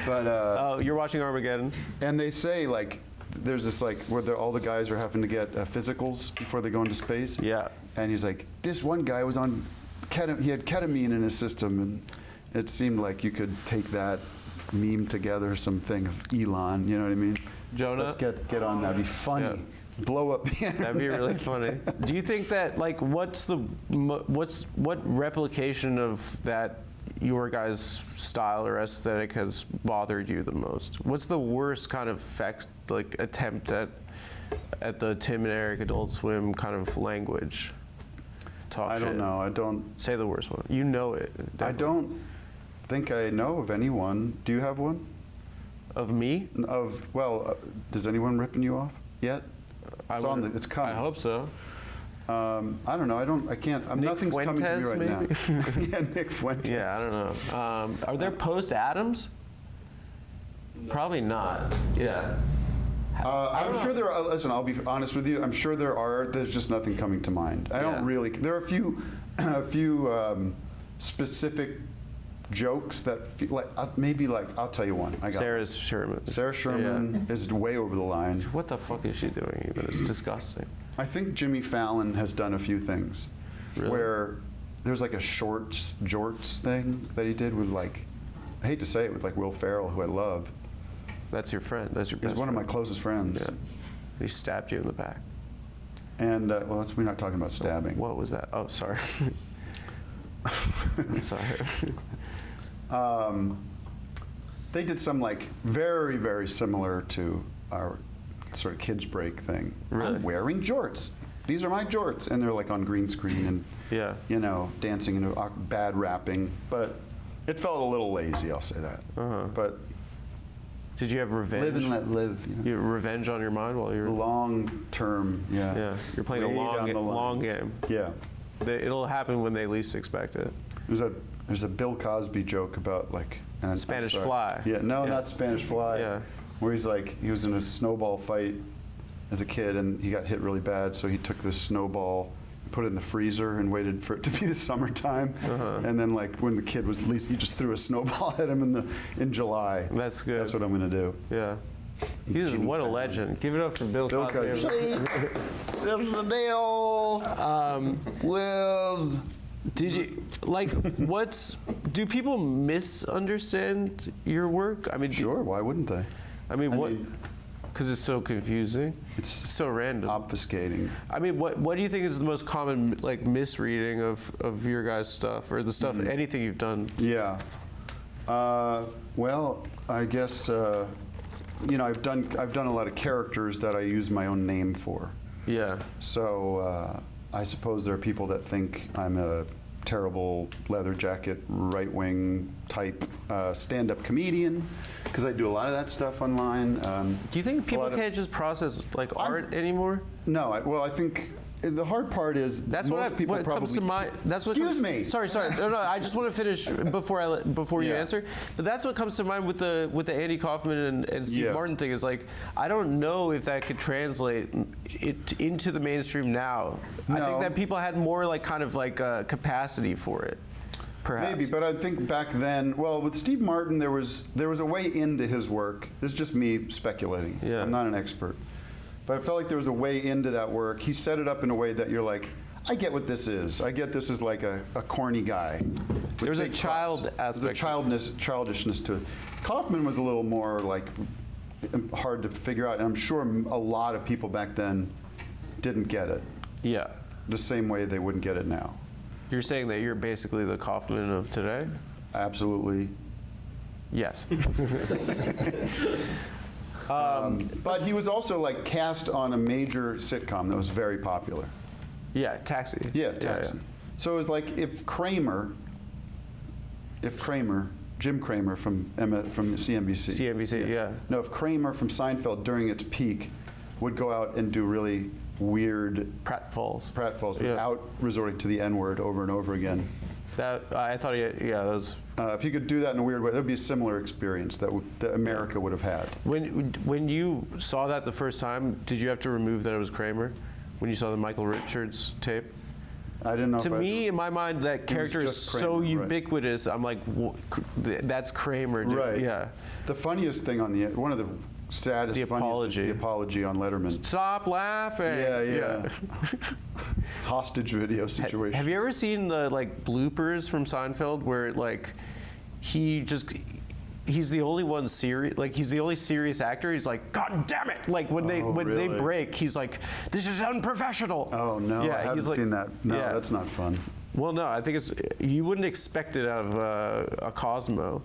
Speaker 2: But
Speaker 1: you're watching Armageddon?
Speaker 2: And they say, like, there's this, like, where all the guys are having to get physicals before they go into space.
Speaker 1: Yeah.
Speaker 2: And he's like, this one guy was on, he had ketamine in his system, and it seemed like you could take that, meme together something of Elon, you know what I mean?
Speaker 1: Jonah?
Speaker 2: Let's get on that. It'd be funny.
Speaker 1: Yeah.
Speaker 2: Blow up the internet.
Speaker 1: That'd be really funny. Do you think that, like, what replication of that your guys' style or aesthetic has bothered you the most? What's the worst kind of attempt at the Tim and Eric Adult Swim kind of language?
Speaker 2: I don't know. I don't
Speaker 1: say the worst one. You know it. Definitely.
Speaker 2: I don't think I know of anyone. Do you have one?
Speaker 1: Of me?
Speaker 2: Does anyone ripping you off yet? It's coming.
Speaker 1: I hope so.
Speaker 2: I don't know. I can't. Nothing's coming to me right
Speaker 1: maybe?
Speaker 2: now. Yeah, Nick Fuentes.
Speaker 1: Yeah, I don't know. Are there post-Adams? No. Probably not. Yeah.
Speaker 2: I'm sure there are. Listen, I'll be honest with you. I'm sure there are. There's just nothing coming to mind. I don't really. There are a few specific jokes that I'll tell you one.
Speaker 1: Sarah Sherman.
Speaker 2: Sarah Sherman is way over the line.
Speaker 1: What the fuck is she doing even? It's disgusting.
Speaker 2: I think Jimmy Fallon has done a few things where there's like a jorts thing that he did with, like, I hate to say it, with like Will Ferrell, who I love.
Speaker 1: That's your friend. That's your best friend.
Speaker 2: He's one of my closest friends.
Speaker 1: Yeah. He stabbed you in the back.
Speaker 2: And we're not talking about stabbing.
Speaker 1: What was that? Oh, sorry. Sorry.
Speaker 2: They did some, like, very, very similar to our sort of kids break thing.
Speaker 1: Really?
Speaker 2: I'm wearing jorts. These are my jorts, and they're like on green screen and you know, dancing into bad rapping. But it felt a little lazy, I'll say that. But
Speaker 1: did you have revenge?
Speaker 2: live and let live. You know?
Speaker 1: You have revenge on your mind while you're
Speaker 2: Long term, yeah.
Speaker 1: Yeah, you're playing
Speaker 2: Way
Speaker 1: a
Speaker 2: down the line.
Speaker 1: long game.
Speaker 2: Yeah.
Speaker 1: It'll happen when they least expect it.
Speaker 2: There's a Bill Cosby joke about like and I'm
Speaker 1: Spanish
Speaker 2: sorry.
Speaker 1: Fly.
Speaker 2: Yeah, no, not Spanish Fly.
Speaker 1: Yeah.
Speaker 2: Where he's like, he was in a snowball fight as a kid and he got hit really bad, so he took this snowball, put it in the freezer and waited for it to be the summertime. And then like when the kid was at least, he just threw a snowball at him in July.
Speaker 1: That's good.
Speaker 2: That's what I'm gonna do.
Speaker 1: Yeah. What a legend. Give it up for Bill Cosby.
Speaker 2: There's the deal. Well,
Speaker 1: Did you like do people misunderstand your work? I mean,
Speaker 2: sure, why wouldn't they?
Speaker 1: I mean, because it's so confusing. It's so random.
Speaker 2: Obfuscating.
Speaker 1: I mean, what do you think is the most common like misreading of your guys' stuff or the stuff anything you've done?
Speaker 2: Yeah. Well, I guess you know, I've done a lot of characters that I use my own name for.
Speaker 1: Yeah.
Speaker 2: So I suppose there are people that think I'm a terrible leather jacket, right-wing type stand-up comedian, because I do a lot of that stuff online.
Speaker 1: Do you think people can't just process like art anymore?
Speaker 2: No, I think the hard part is most people
Speaker 1: what
Speaker 2: probably.
Speaker 1: Comes to mind, that's what
Speaker 2: Excuse me.
Speaker 1: Sorry. No. I just want to finish before you answer. But that's what comes to mind with the Andy Kaufman and Steve Martin thing. Is like I don't know if that could translate it into the mainstream now. No. I think that people had more like kind of like capacity for it. Perhaps.
Speaker 2: Maybe, but I think back then, well, with Steve Martin, there was a way into his work. This is just me speculating.
Speaker 1: Yeah.
Speaker 2: I'm not an expert. But I felt like there was a way into that work. He set it up in a way that you're like, I get what this is. I get this as like a corny guy.
Speaker 1: There's a child aspect.
Speaker 2: There's a childishness to it. Kaufman was a little more like hard to figure out, and I'm sure a lot of people back then didn't get it.
Speaker 1: Yeah.
Speaker 2: The same way they wouldn't get it now.
Speaker 1: You're saying that you're basically the Kaufman of today?
Speaker 2: Absolutely.
Speaker 1: Yes.
Speaker 2: But he was also like cast on a major sitcom that was very popular.
Speaker 1: Yeah, Taxi.
Speaker 2: Yeah, Taxi. Yeah. So it was like if Jim Cramer from CNBC.
Speaker 1: CNBC, yeah.
Speaker 2: No, if Cramer from Seinfeld during its peak would go out and do really weird
Speaker 1: pratfalls
Speaker 2: without resorting to the N-word over and over again.
Speaker 1: That I thought, that was.
Speaker 2: If you could do that in a weird way, that would be a similar experience that America would have had.
Speaker 1: When you saw that the first time, did you have to remove that it was Kramer? When you saw the Michael Richards tape?
Speaker 2: I didn't know.
Speaker 1: To me, in my mind, that character is so ubiquitous. I'm like, that's Kramer.
Speaker 2: Right.
Speaker 1: Yeah.
Speaker 2: The funniest thing on one of the saddest,
Speaker 1: the
Speaker 2: apology on Letterman.
Speaker 1: Stop laughing.
Speaker 2: Yeah. Hostage video situation.
Speaker 1: Have you ever seen the like bloopers from Seinfeld where like he's the only one serious, like he's the only serious actor. He's like, God damn it! Like when they break, he's like, this is unprofessional.
Speaker 2: Oh no, I haven't seen that. No, that's not fun.
Speaker 1: Well, no, I think you wouldn't expect it out of a Cosmo.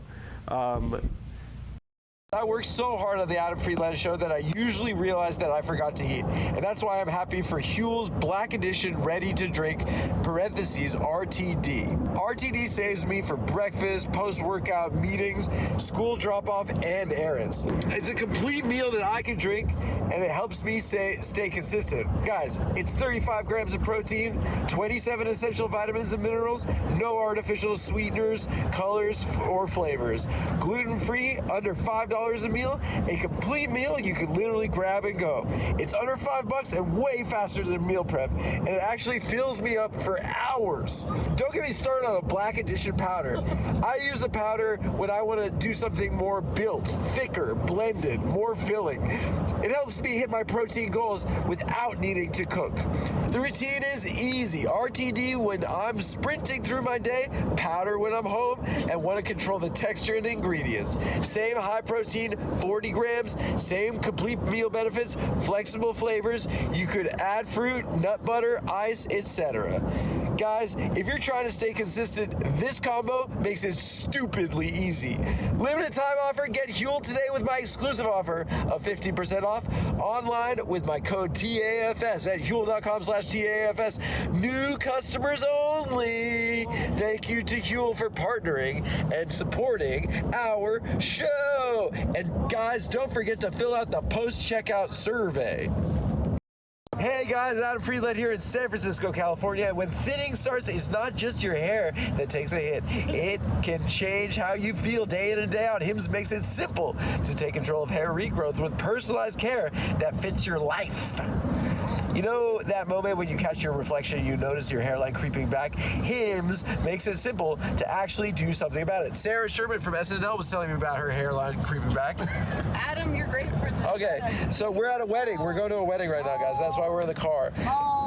Speaker 3: I work so hard on the Adam Friedland show that I usually realize that I forgot to eat. And that's why I'm happy for Huel's Black Edition Ready to Drink, parentheses, RTD. RTD saves me for breakfast, post-workout meetings, school drop-off, and errands. It's a complete meal that I can drink, and it helps me stay consistent. Guys, it's 35 grams of protein, 27 essential vitamins and minerals, no artificial sweeteners, colors, or flavors. Gluten-free, under $5 a meal, a complete meal you can literally grab and go. It's under $5 and way faster than meal prep, and it actually fills me up for hours. Don't get me started on the Black Edition powder. I use the powder when I want to do something more built, thicker, blended, more filling. It helps me hit my protein goals without needing to cook. The routine is easy. RTD when I'm sprinting through my day, powder when I'm home, and want to control the texture and ingredients. Same high protein protein, 40 grams, same complete meal benefits, flexible flavors. You could add fruit, nut butter, ice, etc. Guys, if you're trying to stay consistent, this combo makes it stupidly easy. Limited time offer, get Huel today with my exclusive offer of 15% off online with my code TAFS at Huel.com/TAFS. New customers only. Thank you to Huel for partnering and supporting our show. And guys, don't forget to fill out the post-checkout survey. Hey guys, Adam Friedland here in San Francisco, California. When thinning starts, it's not just your hair that takes a hit. It can change how you feel day in and day out. Hims makes it simple to take control of hair regrowth with personalized care that fits your life. You know that moment when you catch your reflection and you notice your hairline creeping back? Hims makes it simple to actually do something about it. Sarah Sherman from SNL was telling me about her hairline creeping back.
Speaker 5: Adam, you're great for this.
Speaker 3: Okay, so we're at a wedding. We're going to a wedding right now, guys. That's why we're in the car.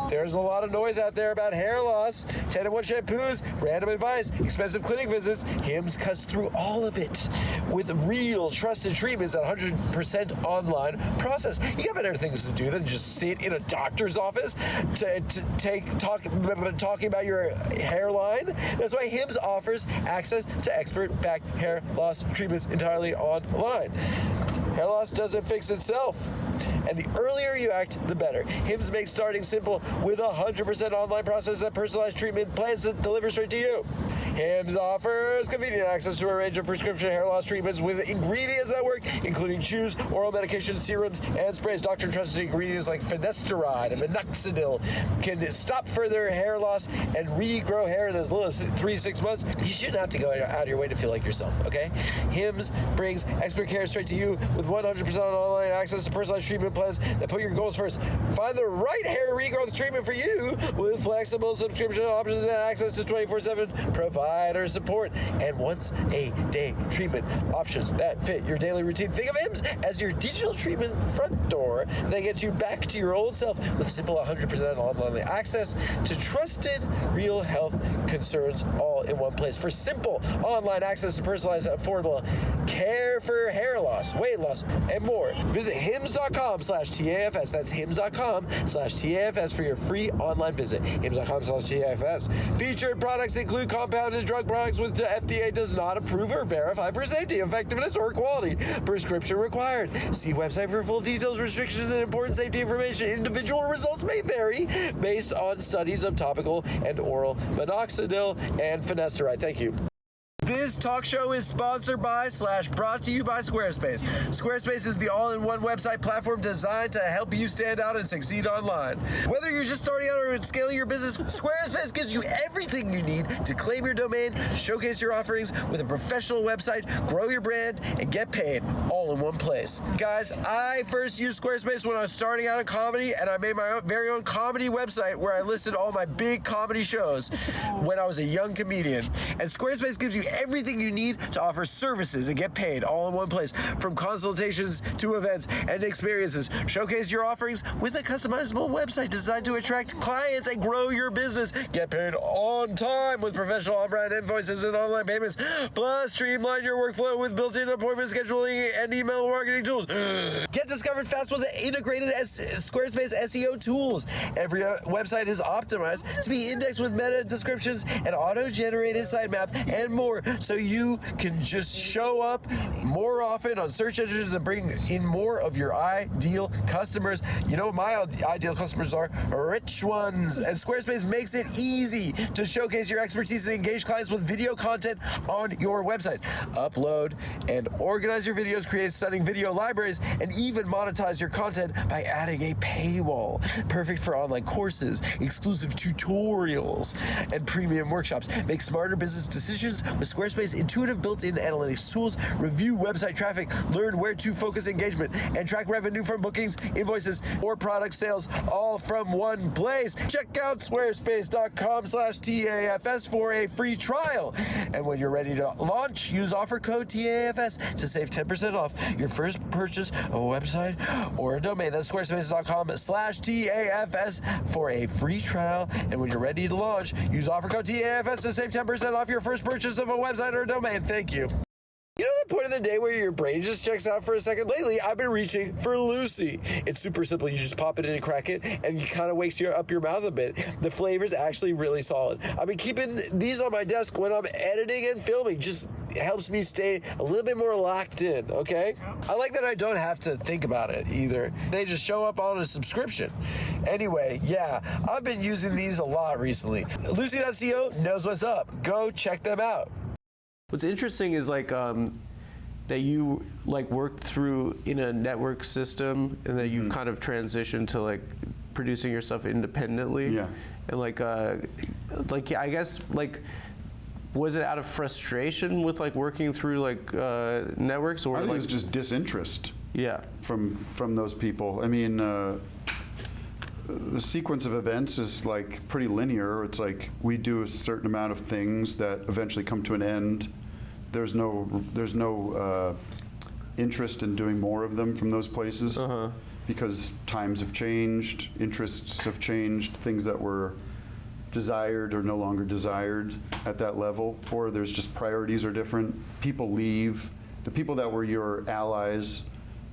Speaker 3: There's a lot of noise out there about hair loss, 10-in-1 shampoos, random advice, expensive clinic visits. Hims cuts through all of it with real trusted treatments at 100% online process. You got better things to do than just sit in a doctor's office talking about your hairline. That's why Hims offers access to expert back hair loss treatments entirely online. Hair loss doesn't fix itself. And the earlier you act, the better. Hims makes starting simple with a 100% online process that personalized treatment plans to deliver straight to you. Hims offers convenient access to a range of prescription hair loss treatments with ingredients that work, including chews, oral medications, serums, and sprays. Doctor-trusted ingredients like finasteride and minoxidil can stop further hair loss and regrow hair in as little as 3 to 6 months. You shouldn't have to go out of your way to feel like yourself, okay? Hims brings expert care straight to you with 100% online access to personalized treatment plans that put your goals first. Find the right hair regrowth treatment for you with flexible subscription options and access to 24/7 provider support and once-a-day treatment options that fit your daily routine. Think of Hims as your digital treatment front door that gets you back to your old self with simple 100% online access to trusted real health concerns all in one place. For simple online access to personalized, affordable care for hair loss, weight loss, and more, visit hims.com/TAFS. That's hims.com/TAFS for your free online visit. hims.com/TAFS. Featured products include compounded drug products which the FDA does not approve or verify for safety, effectiveness, or quality. Prescription required. See website for full details, restrictions, and important safety information. Individual results may vary based on studies of topical and oral minoxidil and finasteride. Thank you. This talk show is sponsored by / brought to you by Squarespace. Squarespace is the all-in-one website platform designed to help you stand out and succeed online. Whether you're just starting out or scaling your business, Squarespace gives you everything you need to claim your domain, showcase your offerings with a professional website, grow your brand, and get paid all in one place. Guys, I first used Squarespace when I was starting out in comedy, and I made my very own comedy website where I listed all my big comedy shows when I was a young comedian. And Squarespace gives you everything you need to offer services and get paid all in one place, from consultations to events and experiences. Showcase your offerings with a customizable website designed to attract clients and grow your business. Get paid on time with professional on-brand invoices and online payments. Plus, streamline your workflow with built-in appointment scheduling and email marketing tools. Get discovered fast with the integrated Squarespace SEO tools. Every website is optimized to be indexed with meta descriptions, an auto-generated sitemap, and more, so you can just show up more often on search engines and bring in more of your ideal customers. You know what my ideal customers are? Rich ones. And Squarespace makes it easy to showcase your expertise and engage clients with video content on your website. Upload and organize your videos, create stunning video libraries, and even monetize your content by adding a paywall. Perfect for online courses, exclusive tutorials, and premium workshops. Make smarter business decisions with Squarespace intuitive built-in analytics tools. Review website traffic, learn where to focus engagement, and track revenue from bookings, invoices, or product sales, all from one place. Check out squarespace.com/TAFS for a free trial. And when you're ready to launch, use offer code TAFS to save 10% off your first purchase of a website or a domain. That's squarespace.com/TAFS for a free trial. And when you're ready to launch, use offer code TAFS to save 10% off your first purchase of a website or a domain. Thank you. You know that point in the day where your brain just checks out for a second? Lately, I've been reaching for Lucy. It's super simple. You just pop it in and crack it, and it kind of wakes up your mouth a bit. The flavor's actually really solid. I've been keeping these on my desk when I'm editing and filming. Just helps me stay a little bit more locked in, okay? I like that I don't have to think about it either. They just show up on a subscription. Anyway, yeah, I've been using these a lot recently. Lucy.co knows what's up. Go check them out.
Speaker 1: What's interesting is like that you like worked through in a network system, and that you've kind of transitioned to like producing your stuff independently.
Speaker 2: Yeah.
Speaker 1: And like I guess like, was it out of frustration with like working through like networks, or
Speaker 2: I think
Speaker 1: like,
Speaker 2: it was just disinterest.
Speaker 1: Yeah.
Speaker 2: From those people. I mean, the sequence of events is like pretty linear. It's like we do a certain amount of things that eventually come to an end. There's no interest in doing more of them from those places because times have changed, interests have changed, things that were desired are no longer desired at that level, or there's just priorities are different. People leave. The people that were your allies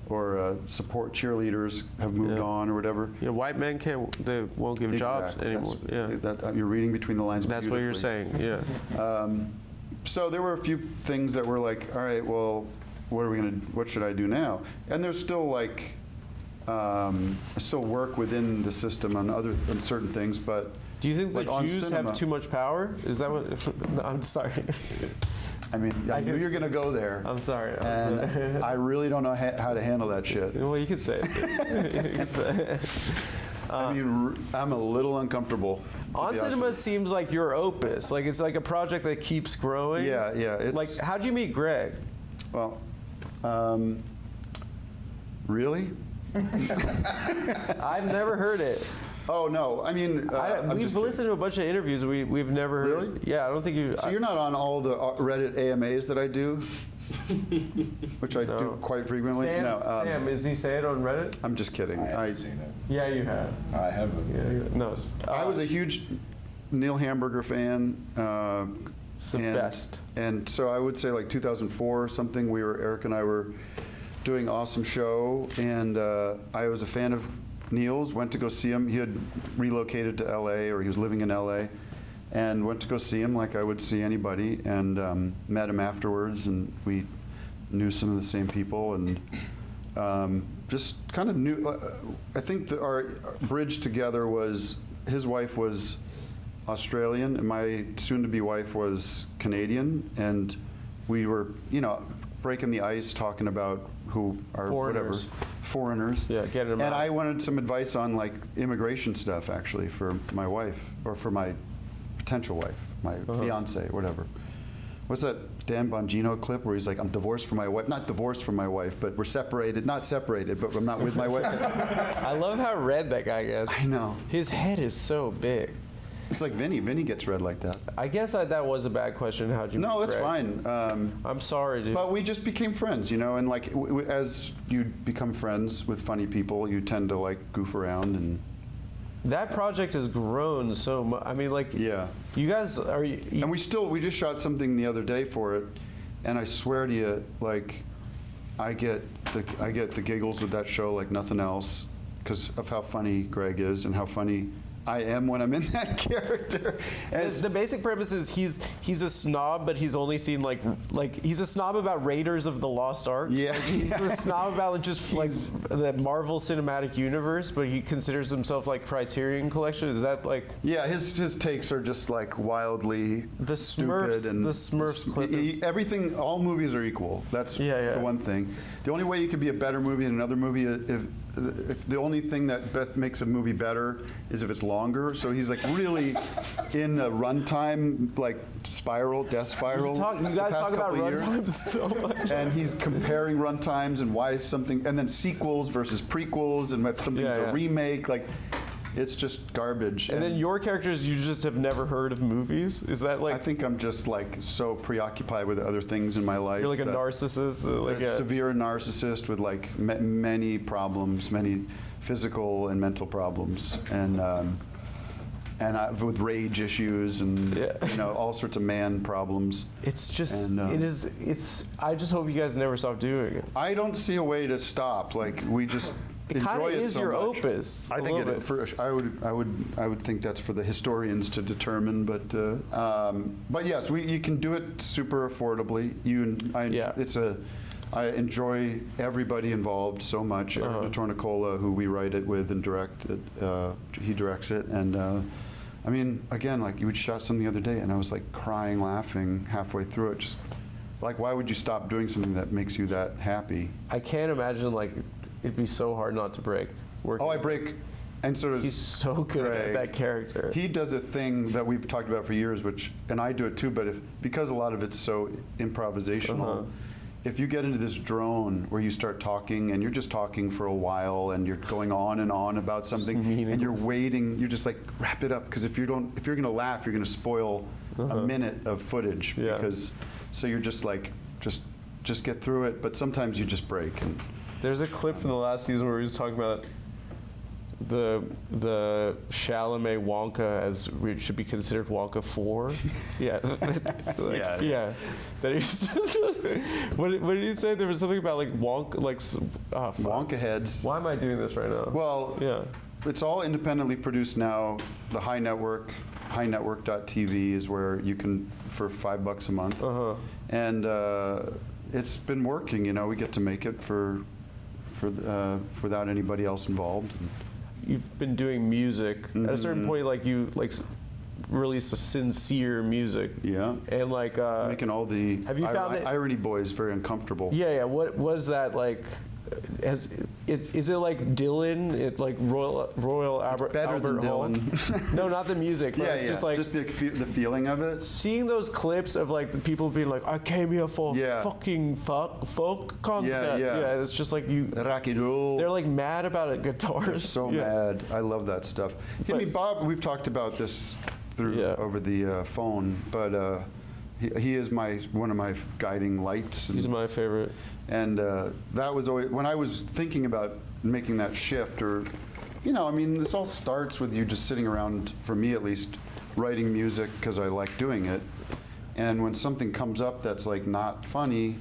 Speaker 2: or support cheerleaders have moved on or whatever.
Speaker 1: Yeah, white men they won't give jobs anymore.
Speaker 2: You're reading between the lines.
Speaker 1: That's what you're saying. Yeah.
Speaker 2: So there were a few things that were like, all right, well, what should I do now? And there's still like, I still work within the system on certain things, but.
Speaker 1: Do you think
Speaker 2: like
Speaker 1: the Jews have too much power? Is that what? No, I'm sorry.
Speaker 2: I mean, I knew you're going to go there.
Speaker 1: I'm sorry.
Speaker 2: And I really don't know how to handle that shit.
Speaker 1: Well, you can say it.
Speaker 2: I mean, I'm a little uncomfortable.
Speaker 1: On Cinema seems like your opus. Like it's like a project that keeps growing.
Speaker 2: Yeah.
Speaker 1: Like, how'd you meet Greg?
Speaker 2: Well, really?
Speaker 1: I've never heard it.
Speaker 2: Oh no! I mean,
Speaker 1: we've listened to a bunch of interviews. We've never heard.
Speaker 2: Really?
Speaker 1: Yeah, I don't think you.
Speaker 2: So you're not on all the Reddit AMAs that I do, which I do quite frequently.
Speaker 1: Sam,
Speaker 2: no.
Speaker 1: Sam, is he say it on Reddit?
Speaker 2: I'm just kidding.
Speaker 6: I haven't seen it.
Speaker 1: Yeah, you have.
Speaker 6: I haven't.
Speaker 1: Yeah, no.
Speaker 2: I was a huge Neil Hamburger fan.
Speaker 1: It's the best.
Speaker 2: And so I would say like 2004 or something. Eric and I were doing Awesome Show, and I was a fan of Neil's, went to go see him. He had relocated to LA, or he was living in LA, and went to go see him like I would see anybody, and met him afterwards, and we knew some of the same people, and just kind of knew. I think our bridge together was his wife was Australian, and my soon-to-be wife was Canadian, and we were, breaking the ice, talking about who are foreigners.
Speaker 1: Yeah, getting them out.
Speaker 2: And I wanted some advice on like immigration stuff, actually, for my wife, or for my potential wife, my fiance, whatever. What's that Dan Bongino clip where he's like, I'm divorced from my wife, not divorced from my wife, but we're separated, not separated, but I'm not with my wife.
Speaker 1: I love how red that guy gets.
Speaker 2: I know.
Speaker 1: His head is so big.
Speaker 2: It's like Vinny. Vinny gets red like that.
Speaker 1: I guess that was a bad question. How'd you meet
Speaker 2: No, that's
Speaker 1: Greg?
Speaker 2: fine.
Speaker 1: I'm sorry, dude.
Speaker 2: But we just became friends, and like as you become friends with funny people, you tend to like goof around and.
Speaker 1: That project has grown so much. I mean, like,
Speaker 2: yeah.
Speaker 1: You guys are.
Speaker 2: And we just shot something the other day for it, and I swear to you, like, I get the giggles with that show like nothing else, because of how funny Greg is and how funny I am when I'm in that character. And
Speaker 1: the basic premise is he's a snob, but he's only seen like he's a snob about Raiders of the Lost Ark.
Speaker 2: Yeah.
Speaker 1: Like, he's a snob about just like the Marvel Cinematic Universe, but he considers himself like Criterion Collection. Is that like?
Speaker 2: Yeah, his takes are just like wildly
Speaker 1: the Smurfs,
Speaker 2: stupid and
Speaker 1: the Smurfs clip is,
Speaker 2: everything. All movies are equal. That's the one thing. The only way you could be a better movie than another movie if the only thing that makes a movie better is if it's longer. So he's like really in a runtime like death spiral.
Speaker 1: You guys talk about runtimes so much.
Speaker 2: And he's comparing runtimes and why something, and then sequels versus prequels, and if something's a remake, like. It's just garbage.
Speaker 1: And then your characters, you just have never heard of movies? Is that like?
Speaker 2: I think I'm just like so preoccupied with other things in my life.
Speaker 1: You're like a narcissist?
Speaker 2: Like a severe narcissist with like many problems, many physical and mental problems. And and with rage issues and all sorts of man problems.
Speaker 1: It's just,
Speaker 2: and,
Speaker 1: I just hope you guys never stop doing it.
Speaker 2: I don't see a way to stop. Like, we just
Speaker 1: it kind
Speaker 2: enjoy
Speaker 1: of
Speaker 2: it
Speaker 1: is
Speaker 2: so
Speaker 1: your
Speaker 2: much.
Speaker 1: opus.
Speaker 2: I think it. I would think that's for the historians to determine. But yes, you can do it super affordably. I enjoy everybody involved so much. Aaron Tornicola, who we write it with and direct it, he directs it. And I mean, again, like we shot something the other day, and I was like crying, laughing halfway through it. Just like, why would you stop doing something that makes you that happy?
Speaker 1: I can't imagine like it'd be so hard not to break.
Speaker 2: I break. And so does
Speaker 1: He's so good at that character.
Speaker 2: He does a thing that we've talked about for years, and I do it too, but because a lot of it's so improvisational, if you get into this drone where you start talking and you're just talking for a while and you're going on and on about something and you're waiting, you're just like, wrap it up, because if you're gonna laugh, you're gonna spoil a minute of footage, so you're just like, just get through it, but sometimes you just break. And
Speaker 1: there's a clip from the last season where he was talking about the Chalamet Wonka as it should be considered Wonka 4. Yeah. Yeah. That he's what did he say? There was something about like Wonka, like
Speaker 2: Wonka heads.
Speaker 1: Why am I doing this right now?
Speaker 2: Well, it's all independently produced now. The High Network, HighNetwork.tv is where you can, for $5 a month. And it's been working. We get to make it for without anybody else involved.
Speaker 1: You've been doing music. At a certain point, like you released a Sincere music.
Speaker 2: Yeah.
Speaker 1: And like
Speaker 2: making all the Irony Boys very uncomfortable.
Speaker 1: Yeah. What was that like? Is it like Dylan? Like Royal Albert
Speaker 2: Better than
Speaker 1: Hall?
Speaker 2: Dylan.
Speaker 1: No, not the music. But it's just like
Speaker 2: just the feeling of it.
Speaker 1: Seeing those clips of like the people being like, I came here for a fucking folk concert. Yeah. It's just like you.
Speaker 2: Rock and roll.
Speaker 1: They're like mad about it. Guitars.
Speaker 2: They're so mad. I love that stuff. I mean, Bob, we've talked about this over the phone, but he is one of my guiding lights.
Speaker 1: He's my favorite.
Speaker 2: And that was always, when I was thinking about making that shift, I mean, this all starts with you just sitting around, for me at least, writing music because I like doing it. And when something comes up that's like not funny,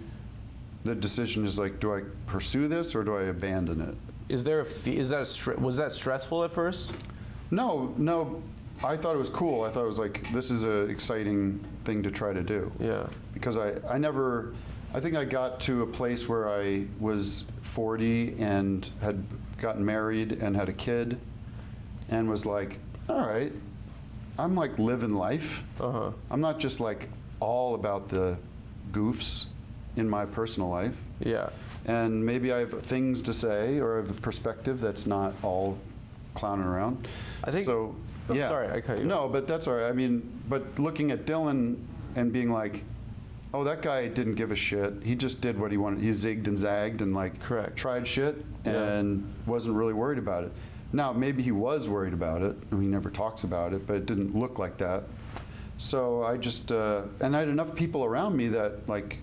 Speaker 2: the decision is like, do I pursue this or do I abandon it?
Speaker 1: Was that stressful at first?
Speaker 2: No. I thought it was cool. I thought it was like, this is an exciting thing to try to do.
Speaker 1: Yeah.
Speaker 2: Because I think I got to a place where I was 40 and had gotten married and had a kid and was like, all right, I'm like living life. I'm not just like all about the goofs in my personal life.
Speaker 1: Yeah.
Speaker 2: And maybe I have things to say or I have a perspective that's not all clowning around.
Speaker 1: I think
Speaker 2: so.
Speaker 1: I'm sorry, I cut you.
Speaker 2: No, but that's all right. I mean, but looking at Dylan and being like, oh, that guy didn't give a shit. He just did what he wanted. He zigged and zagged and like tried shit and wasn't really worried about it. Now, maybe he was worried about it. I mean, he never talks about it, but it didn't look like that. So I just, and I had enough people around me that like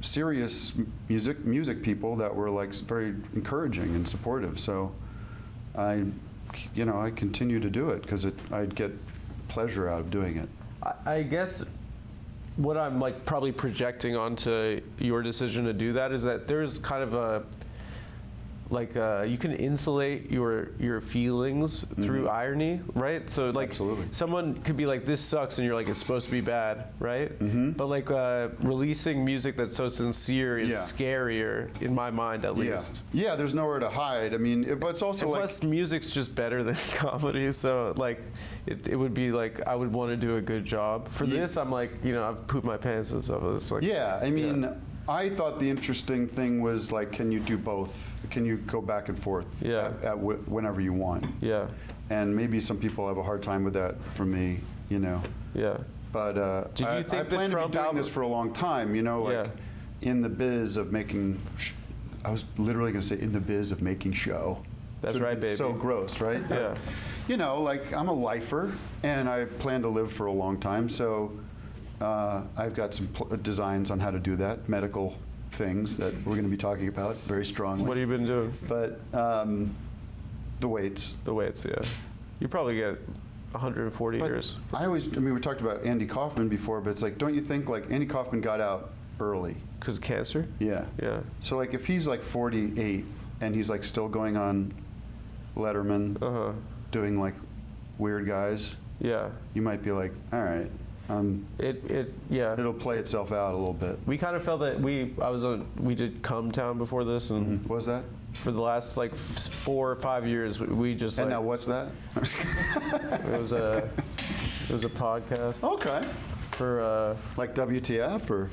Speaker 2: serious music people that were like very encouraging and supportive. So I continue to do it because I'd get pleasure out of doing it.
Speaker 1: I guess what I'm like probably projecting onto your decision to do that is that there's kind of a you can insulate your feelings through irony, right? So like someone could be like, this sucks, and you're like, it's supposed to be bad, right? But like releasing music that's so sincere is scarier in my mind, at least.
Speaker 2: Yeah, there's nowhere to hide. I mean, but it's also like,
Speaker 1: plus music's just better than comedy, so like it would be like I would want to do a good job. For this, I'm like, I've pooped my pants and stuff. It's like,
Speaker 2: I mean. I thought the interesting thing was like, can you do both? Can you go back and forth whenever you want?
Speaker 1: Yeah.
Speaker 2: And maybe some people have a hard time with that. For me, Yeah. But
Speaker 1: Did you think
Speaker 2: I plan to be doing this for a long time. In the biz of making. I was literally going to say in the biz of making show.
Speaker 1: That's right, baby.
Speaker 2: So gross, right?
Speaker 1: Yeah.
Speaker 2: Like I'm a lifer, and I plan to live for a long time. So. I've got some designs on how to do that, medical things that we're going to be talking about very strongly.
Speaker 1: What have you been doing?
Speaker 2: But the weights.
Speaker 1: The weights, yeah. You probably get 140 years.
Speaker 2: I mean, we talked about Andy Kaufman before, but it's like, don't you think like Andy Kaufman got out early?
Speaker 1: Because of cancer?
Speaker 2: Yeah.
Speaker 1: Yeah.
Speaker 2: So like if he's like 48 and he's like still going on Letterman, doing like Weird Guys,
Speaker 1: yeah,
Speaker 2: you might be like, all right,
Speaker 1: yeah.
Speaker 2: it'll play itself out a little bit.
Speaker 1: We kind of felt that we did Come Town before this, and
Speaker 2: What was that?
Speaker 1: for the last like 4 or 5 years, we just
Speaker 2: And
Speaker 1: like,
Speaker 2: now what's that?
Speaker 1: it was a podcast
Speaker 2: Okay.
Speaker 1: for
Speaker 2: Like WTF or?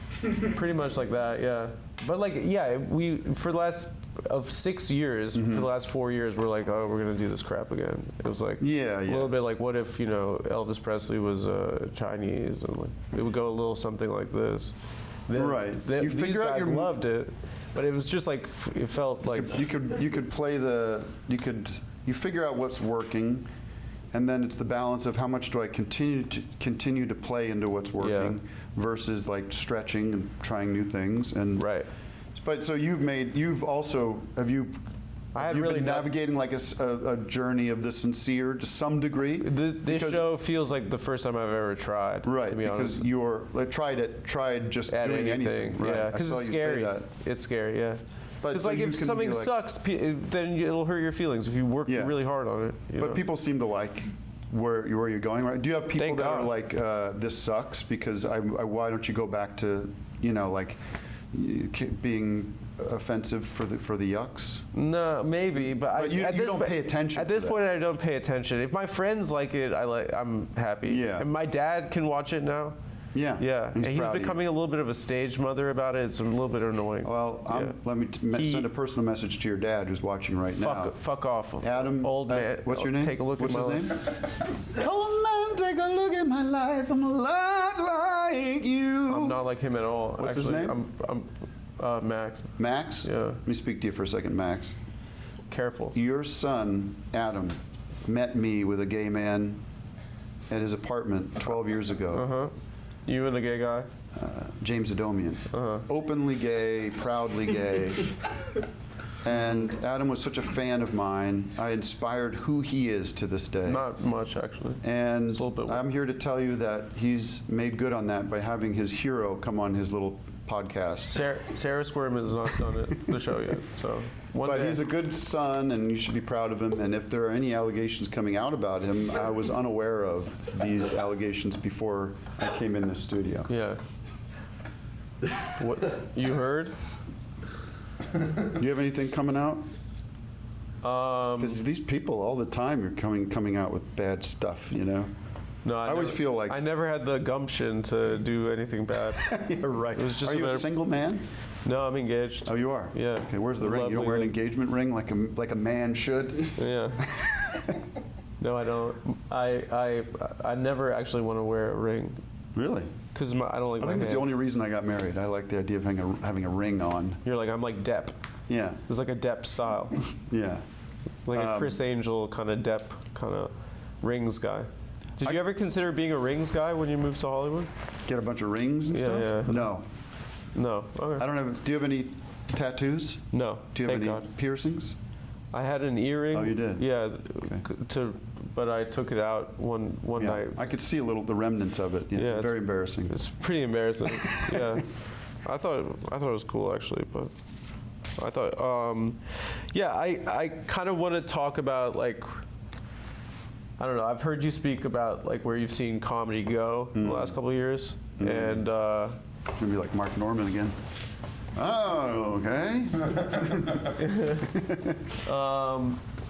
Speaker 1: pretty much like that, yeah. But like, yeah, we for the last of 6 years, for the last 4 years, we're like, oh, we're gonna do this crap again. It was like
Speaker 2: Yeah,
Speaker 1: a
Speaker 2: yeah.
Speaker 1: little bit like, what if Elvis Presley was Chinese, and like it would go a little something like this.
Speaker 2: Right. You
Speaker 1: These
Speaker 2: figure out
Speaker 1: guys
Speaker 2: your-
Speaker 1: loved it, but it was just like it felt like
Speaker 2: You could play you figure out what's working, and then it's the balance of how much do I continue to play into what's working versus like stretching and trying new things and
Speaker 1: right.
Speaker 2: But so you've been navigating like a journey of the sincere to some degree?
Speaker 1: This show feels like the first time I've ever tried.
Speaker 2: Right,
Speaker 1: to be
Speaker 2: because
Speaker 1: honest.
Speaker 2: you're like tried just
Speaker 1: At
Speaker 2: doing
Speaker 1: anything.
Speaker 2: Right.
Speaker 1: Yeah,
Speaker 2: I
Speaker 1: because
Speaker 2: saw
Speaker 1: it's
Speaker 2: you say
Speaker 1: scary.
Speaker 2: that.
Speaker 1: It's scary, yeah.
Speaker 2: But
Speaker 1: It's
Speaker 2: so
Speaker 1: like
Speaker 2: you
Speaker 1: if
Speaker 2: can be
Speaker 1: something
Speaker 2: like-
Speaker 1: sucks, then it'll hurt your feelings if you work
Speaker 2: Yeah.
Speaker 1: really hard on it. You
Speaker 2: But
Speaker 1: know?
Speaker 2: people seem to like where you're going, right? Do you have people
Speaker 1: Thank
Speaker 2: that are
Speaker 1: God.
Speaker 2: like, this sucks because why don't you go back to, like being offensive for the yucks?
Speaker 1: No, maybe, but
Speaker 2: you
Speaker 1: at this
Speaker 2: don't pay attention
Speaker 1: At
Speaker 2: to
Speaker 1: this
Speaker 2: that.
Speaker 1: point, I don't pay attention. If my friends like it, I'm happy.
Speaker 2: Yeah.
Speaker 1: And my dad can watch it now.
Speaker 2: Yeah.
Speaker 1: Yeah. And he's
Speaker 2: proud of you.
Speaker 1: becoming a little bit of a stage mother about it. It's a little bit annoying.
Speaker 2: Well,
Speaker 1: Yeah.
Speaker 2: let me send a personal message to your dad who's watching right now.
Speaker 1: Fuck off,
Speaker 2: Adam,
Speaker 1: old man.
Speaker 2: what's your name?
Speaker 1: Take a look
Speaker 2: What's
Speaker 1: at my
Speaker 2: his
Speaker 1: life.
Speaker 2: name? Old man, take a look at my life. I'm a lot like you.
Speaker 1: I'm not like him at all.
Speaker 2: What's his
Speaker 1: Actually,
Speaker 2: name?
Speaker 1: I'm Max.
Speaker 2: Max?
Speaker 1: Yeah.
Speaker 2: Let me speak to you for a second, Max.
Speaker 1: Careful.
Speaker 2: Your son, Adam, met me with a gay man at his apartment 12 years ago.
Speaker 1: You and a gay guy?
Speaker 2: James Adomian. Openly gay, proudly gay. And Adam was such a fan of mine. I inspired who he is to this day.
Speaker 1: Not much, actually.
Speaker 2: And
Speaker 1: It's a little bit
Speaker 2: I'm here to tell you that he's made good on that by having his hero come on his little podcast.
Speaker 1: Sarah Squirman has not done the show yet, so one
Speaker 2: But
Speaker 1: day.
Speaker 2: he's a good son, and you should be proud of him. And if there are any allegations coming out about him, I was unaware of these allegations before I came in the studio.
Speaker 1: Yeah. What you heard?
Speaker 2: Do you have anything coming out?
Speaker 1: Um,
Speaker 2: Because these people all the time are coming out with bad stuff,
Speaker 1: No,
Speaker 2: I always feel like-
Speaker 1: I never had the gumption to do anything bad.
Speaker 2: You're right.
Speaker 1: It was just
Speaker 2: Are you a
Speaker 1: matter-
Speaker 2: single man?
Speaker 1: No, I'm engaged.
Speaker 2: Oh, you are?
Speaker 1: Yeah.
Speaker 2: Okay, where's the ring? You don't wear an
Speaker 1: Lovely.
Speaker 2: engagement ring like a man should?
Speaker 1: Yeah. No, I don't. I never actually want to wear a ring
Speaker 2: Really?
Speaker 1: because I don't like
Speaker 2: I
Speaker 1: my
Speaker 2: think
Speaker 1: hands.
Speaker 2: it's the only reason I got married. I like the idea of having a ring on.
Speaker 1: You're like I'm like Depp.
Speaker 2: Yeah,
Speaker 1: It's like a Depp style,
Speaker 2: yeah.
Speaker 1: like a Chris Angel kind of Depp kind of rings guy. Did you ever consider being a rings guy when you moved to Hollywood?
Speaker 2: Get a bunch of rings and
Speaker 1: Yeah,
Speaker 2: stuff?
Speaker 1: yeah.
Speaker 2: No.
Speaker 1: No. Okay.
Speaker 2: I don't have. Do you have any tattoos?
Speaker 1: No.
Speaker 2: Do you have
Speaker 1: Thank
Speaker 2: any
Speaker 1: God.
Speaker 2: piercings?
Speaker 1: I had an earring.
Speaker 2: Oh, you did?
Speaker 1: Yeah.
Speaker 2: Okay.
Speaker 1: But I took it out one
Speaker 2: Yeah.
Speaker 1: night.
Speaker 2: I could see the remnants of it. Yeah.
Speaker 1: Yeah, it's-
Speaker 2: Very embarrassing.
Speaker 1: It's pretty embarrassing. Yeah. I thought it was cool actually, but I thought yeah, I kind of want to talk about like I don't know. I've heard you speak about like where you've seen comedy go in the last couple of years, and
Speaker 2: Maybe like Mark Norman again. Oh, okay.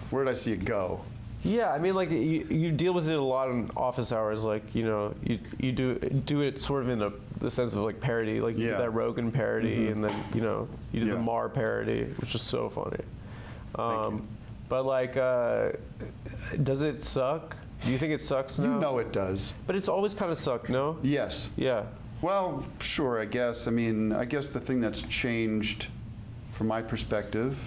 Speaker 2: Where did I see it go?
Speaker 1: yeah, I mean like you deal with it a lot in office hours, like you do it sort of in the sense of like parody, like you
Speaker 2: Yeah.
Speaker 1: did that Rogan parody, and then you did
Speaker 2: Yeah.
Speaker 1: the Maher parody, which is so funny.
Speaker 2: Thank you.
Speaker 1: But like, does it suck? Do you think it sucks now?
Speaker 2: You know it does.
Speaker 1: But it's always kind of sucked, no?
Speaker 2: Yes.
Speaker 1: Yeah.
Speaker 2: Well, sure, I guess. I mean, I guess the thing that's changed from my perspective,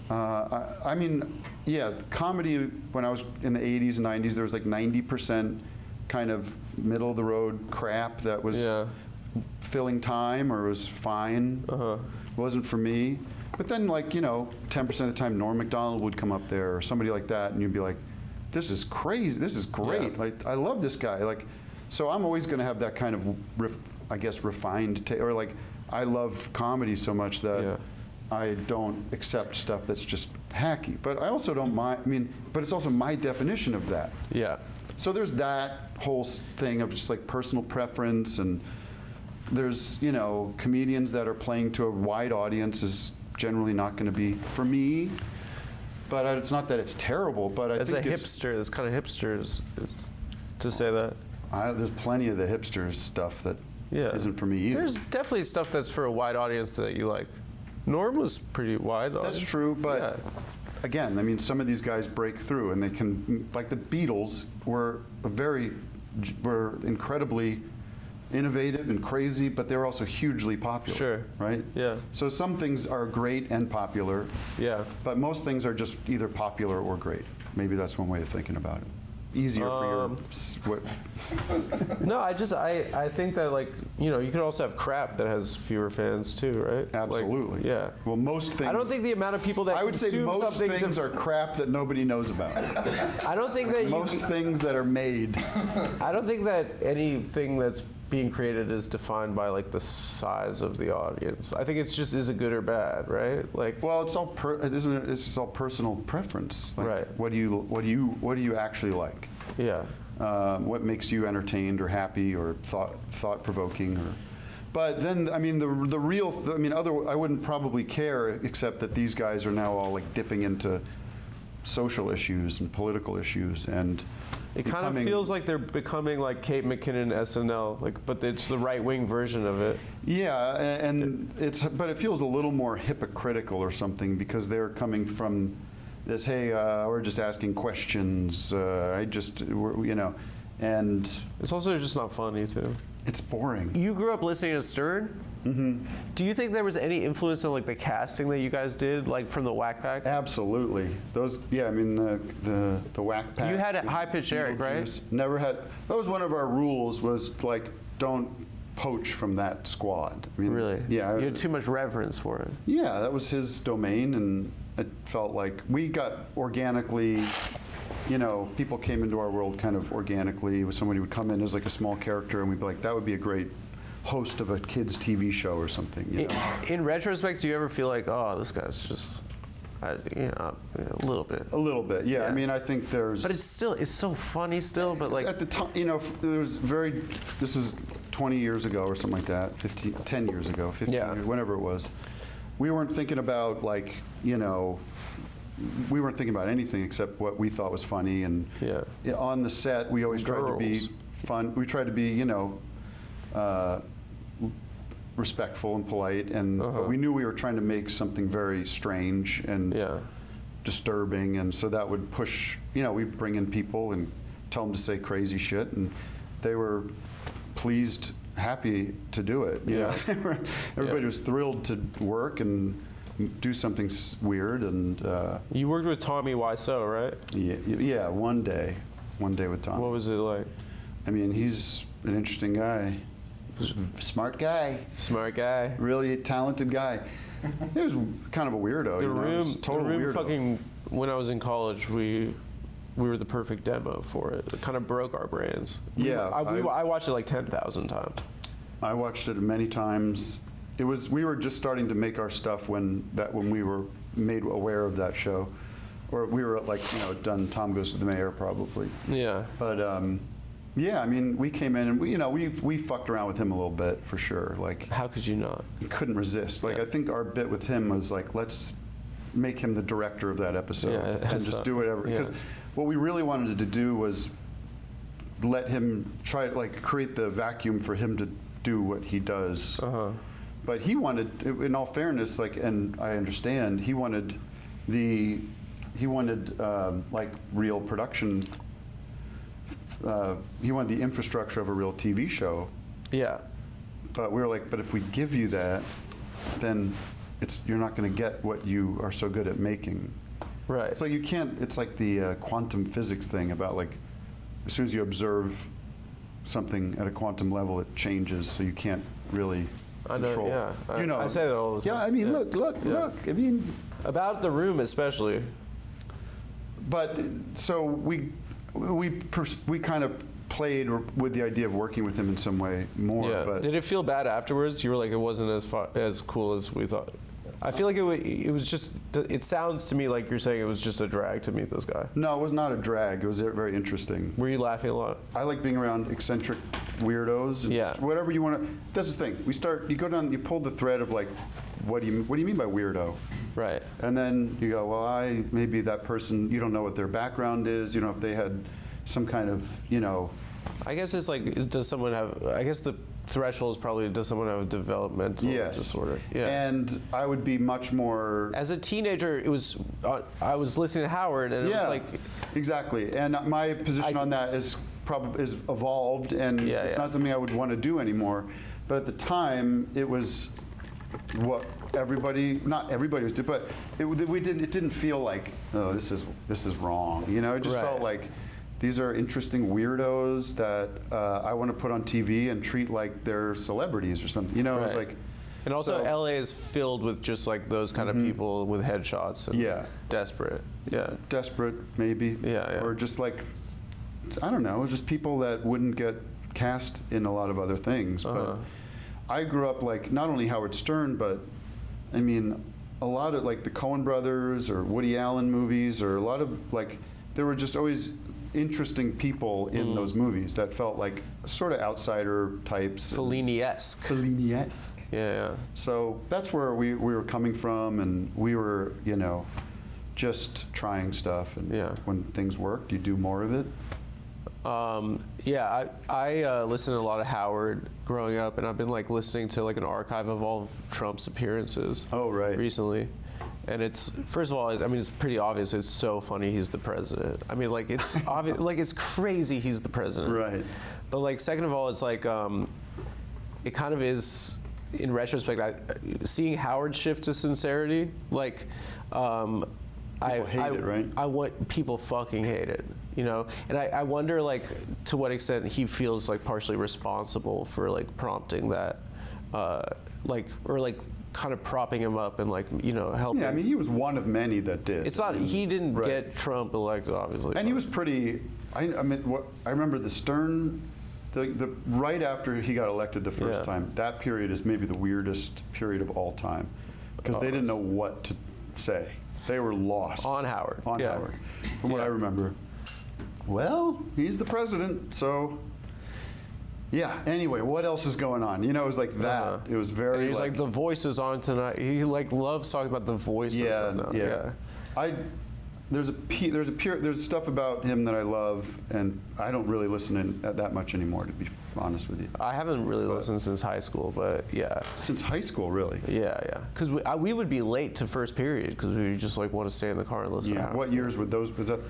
Speaker 2: I mean, yeah, comedy, when I was in the 80s and 90s, there was like 90% kind of middle of the road crap that was
Speaker 1: Yeah.
Speaker 2: filling time or was fine. Wasn't for me. But then, like, 10% of the time, Norm Macdonald would come up there or somebody like that, and you'd be like, this is crazy. This is great.
Speaker 1: Yeah.
Speaker 2: Like, I love this guy. Like, so I'm always going to have that kind of, I guess, refined or like, I love comedy so much that I don't accept stuff that's just hacky. But I also don't mind. I mean, but it's also my definition of that.
Speaker 1: Yeah.
Speaker 2: So there's that whole thing of just like personal preference, and there's, you know, comedians that are playing to a wide audience is generally not going to be for me. But it's not that it's terrible, but I think
Speaker 1: hipster, it's kind of hipsters to say that.
Speaker 2: There's plenty of the hipster stuff that isn't for me either.
Speaker 1: There's definitely stuff that's for a wide audience that you like. Norm was pretty wide.
Speaker 2: That's true, but again, I mean, some of these guys break through, and they can, like the Beatles were incredibly innovative and crazy, but they were also hugely popular.
Speaker 1: Sure.
Speaker 2: Right?
Speaker 1: Yeah.
Speaker 2: So some things are great and popular.
Speaker 1: Yeah.
Speaker 2: But most things are just either popular or great. Maybe that's one way of thinking about it. Easier for your.
Speaker 1: No, I think that, like, you know, you could also have crap that has fewer fans too, right?
Speaker 2: Absolutely.
Speaker 1: Like, yeah.
Speaker 2: Well, most things.
Speaker 1: I don't think the amount of people that
Speaker 2: I would say
Speaker 1: consume
Speaker 2: most
Speaker 1: something
Speaker 2: things are crap that nobody knows about.
Speaker 1: I don't think that
Speaker 2: most things that are made.
Speaker 1: I don't think that anything that's being created is defined by like the size of the audience. I think it's just, is it good or bad, right? Like,
Speaker 2: well, it's all isn't it? It's just all personal preference. Like,
Speaker 1: right.
Speaker 2: What do you actually like?
Speaker 1: Yeah.
Speaker 2: What makes you entertained or happy or thought provoking or. But then, I mean, the real. I mean, I wouldn't probably care, except that these guys are now all like dipping into social issues and political issues, and
Speaker 1: it kind of feels like they're becoming like Kate McKinnon SNL, like, but it's the right-wing version of it.
Speaker 2: Yeah, and but it feels a little more hypocritical or something, because they're coming from this, hey, we're just asking questions, you know, and
Speaker 1: it's also just not funny too.
Speaker 2: It's boring.
Speaker 1: You grew up listening to Stern? Mm-hmm. Do you think there was any influence on like the casting that you guys did, like from the Whack Pack?
Speaker 2: Absolutely. Those, I mean, the Whack Pack.
Speaker 1: You had a high-pitched Eric, right?
Speaker 2: Never had. That was one of our rules, was like, don't poach from that squad. I mean,
Speaker 1: really?
Speaker 2: Yeah.
Speaker 1: You had too much reverence for it.
Speaker 2: Yeah, that was his domain, and it felt like we got organically. You know, people came into our world kind of organically. Somebody would come in as like a small character, and we'd be like, that would be a great host of a kid's TV show or something. You know?
Speaker 1: In retrospect, do you ever feel like, oh, this guy's just, you know, a little bit?
Speaker 2: A little bit, yeah. I mean, I think there's.
Speaker 1: But it's so funny still. But like
Speaker 2: at the time, you know, there was this was 20 years ago or something like that, 10 years ago, 15 years, whenever it was. We weren't thinking about, like, you know. We weren't thinking about anything except what we thought was funny, and on the set we always tried to be fun. We tried to be, you know, respectful and polite, and but we knew we were trying to make something very strange and disturbing, and so that would push. You know, we'd bring in people and tell them to say crazy shit, and they were pleased, happy to do it. You know? Everybody was thrilled to work and do something weird. And
Speaker 1: you worked with Tommy Wiseau, right?
Speaker 2: Yeah, one day with Tommy.
Speaker 1: What was it like?
Speaker 2: I mean, he's an interesting guy. Smart guy. Really talented guy. He was kind of a weirdo.
Speaker 1: The room,
Speaker 2: weirdo.
Speaker 1: fucking. When I was in college, we were the perfect demo for it. It kind of broke our brains.
Speaker 2: Yeah,
Speaker 1: I watched it like 10,000 times.
Speaker 2: I watched it many times. We were just starting to make our stuff when we were made aware of that show, or we were like, you know, done Tom Goes to the Mayor probably. Yeah. But yeah, I mean, we came in and we fucked around with him a little bit for sure. Like,
Speaker 1: how could you not?
Speaker 2: You couldn't resist. Like, I think our bit with him was like, let's make him the director of that episode and just do whatever. Because what we really wanted to do was let him try, like, create the vacuum for him to do what he does. But he wanted, in all fairness, like, and I understand, he wanted like real production. He wanted the infrastructure of a real TV show. Yeah. But we were like, but if we give you that, then you're not going to get what you are so good at making. Right. It's like you can't. It's like the quantum physics thing about, like, as soon as you observe something at a quantum level, it changes. So you can't really.
Speaker 1: I know,
Speaker 2: control.
Speaker 1: yeah.
Speaker 2: You know,
Speaker 1: I say that all the time.
Speaker 2: Yeah, I mean, look. I mean,
Speaker 1: about The Room especially.
Speaker 2: but so we kind of played with the idea of working with him in some way more.
Speaker 1: Yeah.
Speaker 2: But
Speaker 1: Did it feel bad afterwards? You were like, it wasn't as cool as we thought. I feel like it was just. It sounds to me like you're saying it was just a drag to meet this guy.
Speaker 2: No, it was not a drag. It was very interesting.
Speaker 1: Were you laughing a lot?
Speaker 2: I like being around eccentric weirdos.
Speaker 1: Yeah.
Speaker 2: Whatever you want to. That's the thing. You go down. You pull the thread of like, what do you mean by weirdo?
Speaker 1: Right.
Speaker 2: And then you go, well, maybe that person. You don't know what their background is. You know, if they had some kind of,
Speaker 1: I guess it's like, does someone have? I guess the threshold is probably, does someone have a developmental disorder? Yeah.
Speaker 2: And I would be much more.
Speaker 1: As a teenager, it was. I was listening to Howard, and it was like.
Speaker 2: Exactly. And my position on that is evolved, and it's not something I would want to do anymore. But at the time, it was what not everybody was doing, but it didn't feel like, oh, this is wrong. It just felt like these are interesting weirdos that I want to put on TV and treat like they're celebrities or something. It was like.
Speaker 1: And also, LA is filled with just like those kind of people with headshots and desperate. Yeah. Desperate,
Speaker 2: maybe.
Speaker 1: Yeah.
Speaker 2: Or just like, I don't know, just people that wouldn't get cast in a lot of other things. But I grew up like not only Howard Stern, but I mean, a lot of like the Coen brothers or Woody Allen movies, or a lot of like, there were just always interesting people in those movies that felt like sort of outsider types.
Speaker 1: Fellini-esque.
Speaker 2: Fellini-esque.
Speaker 1: Yeah.
Speaker 2: So that's where we were coming from, and we were, just trying stuff. And when things worked, you do more of it.
Speaker 1: I listened to a lot of Howard growing up, and I've been like listening to like an archive of all of Trump's appearances.
Speaker 2: Oh, right.
Speaker 1: Recently. And it's, first of all, I mean, it's pretty obvious. It's so funny he's the president. I mean, like, it's obvious, like, it's crazy he's the president.
Speaker 2: Right.
Speaker 1: But, like, second of all, it's like, it kind of is, in retrospect, seeing Howard shift to sincerity, like,
Speaker 2: people hate it, right?
Speaker 1: I want people fucking hate it, And I wonder, like, to what extent he feels, like, partially responsible for, like, prompting that, kind of propping him up and helping.
Speaker 2: Yeah, I mean, he was one of many that did.
Speaker 1: It's not, he didn't get Trump elected, obviously.
Speaker 2: And he was pretty, I remember the Stern, the right after he got elected the first time, that period is maybe the weirdest period of all time, because they didn't know what to say. They were lost.
Speaker 1: On Howard.
Speaker 2: Howard, from what I remember. Well, he's the president, so. Yeah. Anyway, what else is going on? It was like that. It was very.
Speaker 1: And he's like, the Voice is on tonight. He like loves talking about the Voice.
Speaker 2: Yeah. There's stuff about him that I love, and I don't really listen that much anymore, to be honest with you.
Speaker 1: I haven't really listened since high school, but yeah.
Speaker 2: Since high school, really?
Speaker 1: Yeah. Because we would be late to first period because we would just like want to stay in the car and listen.
Speaker 2: Yeah. What years would those? Is that?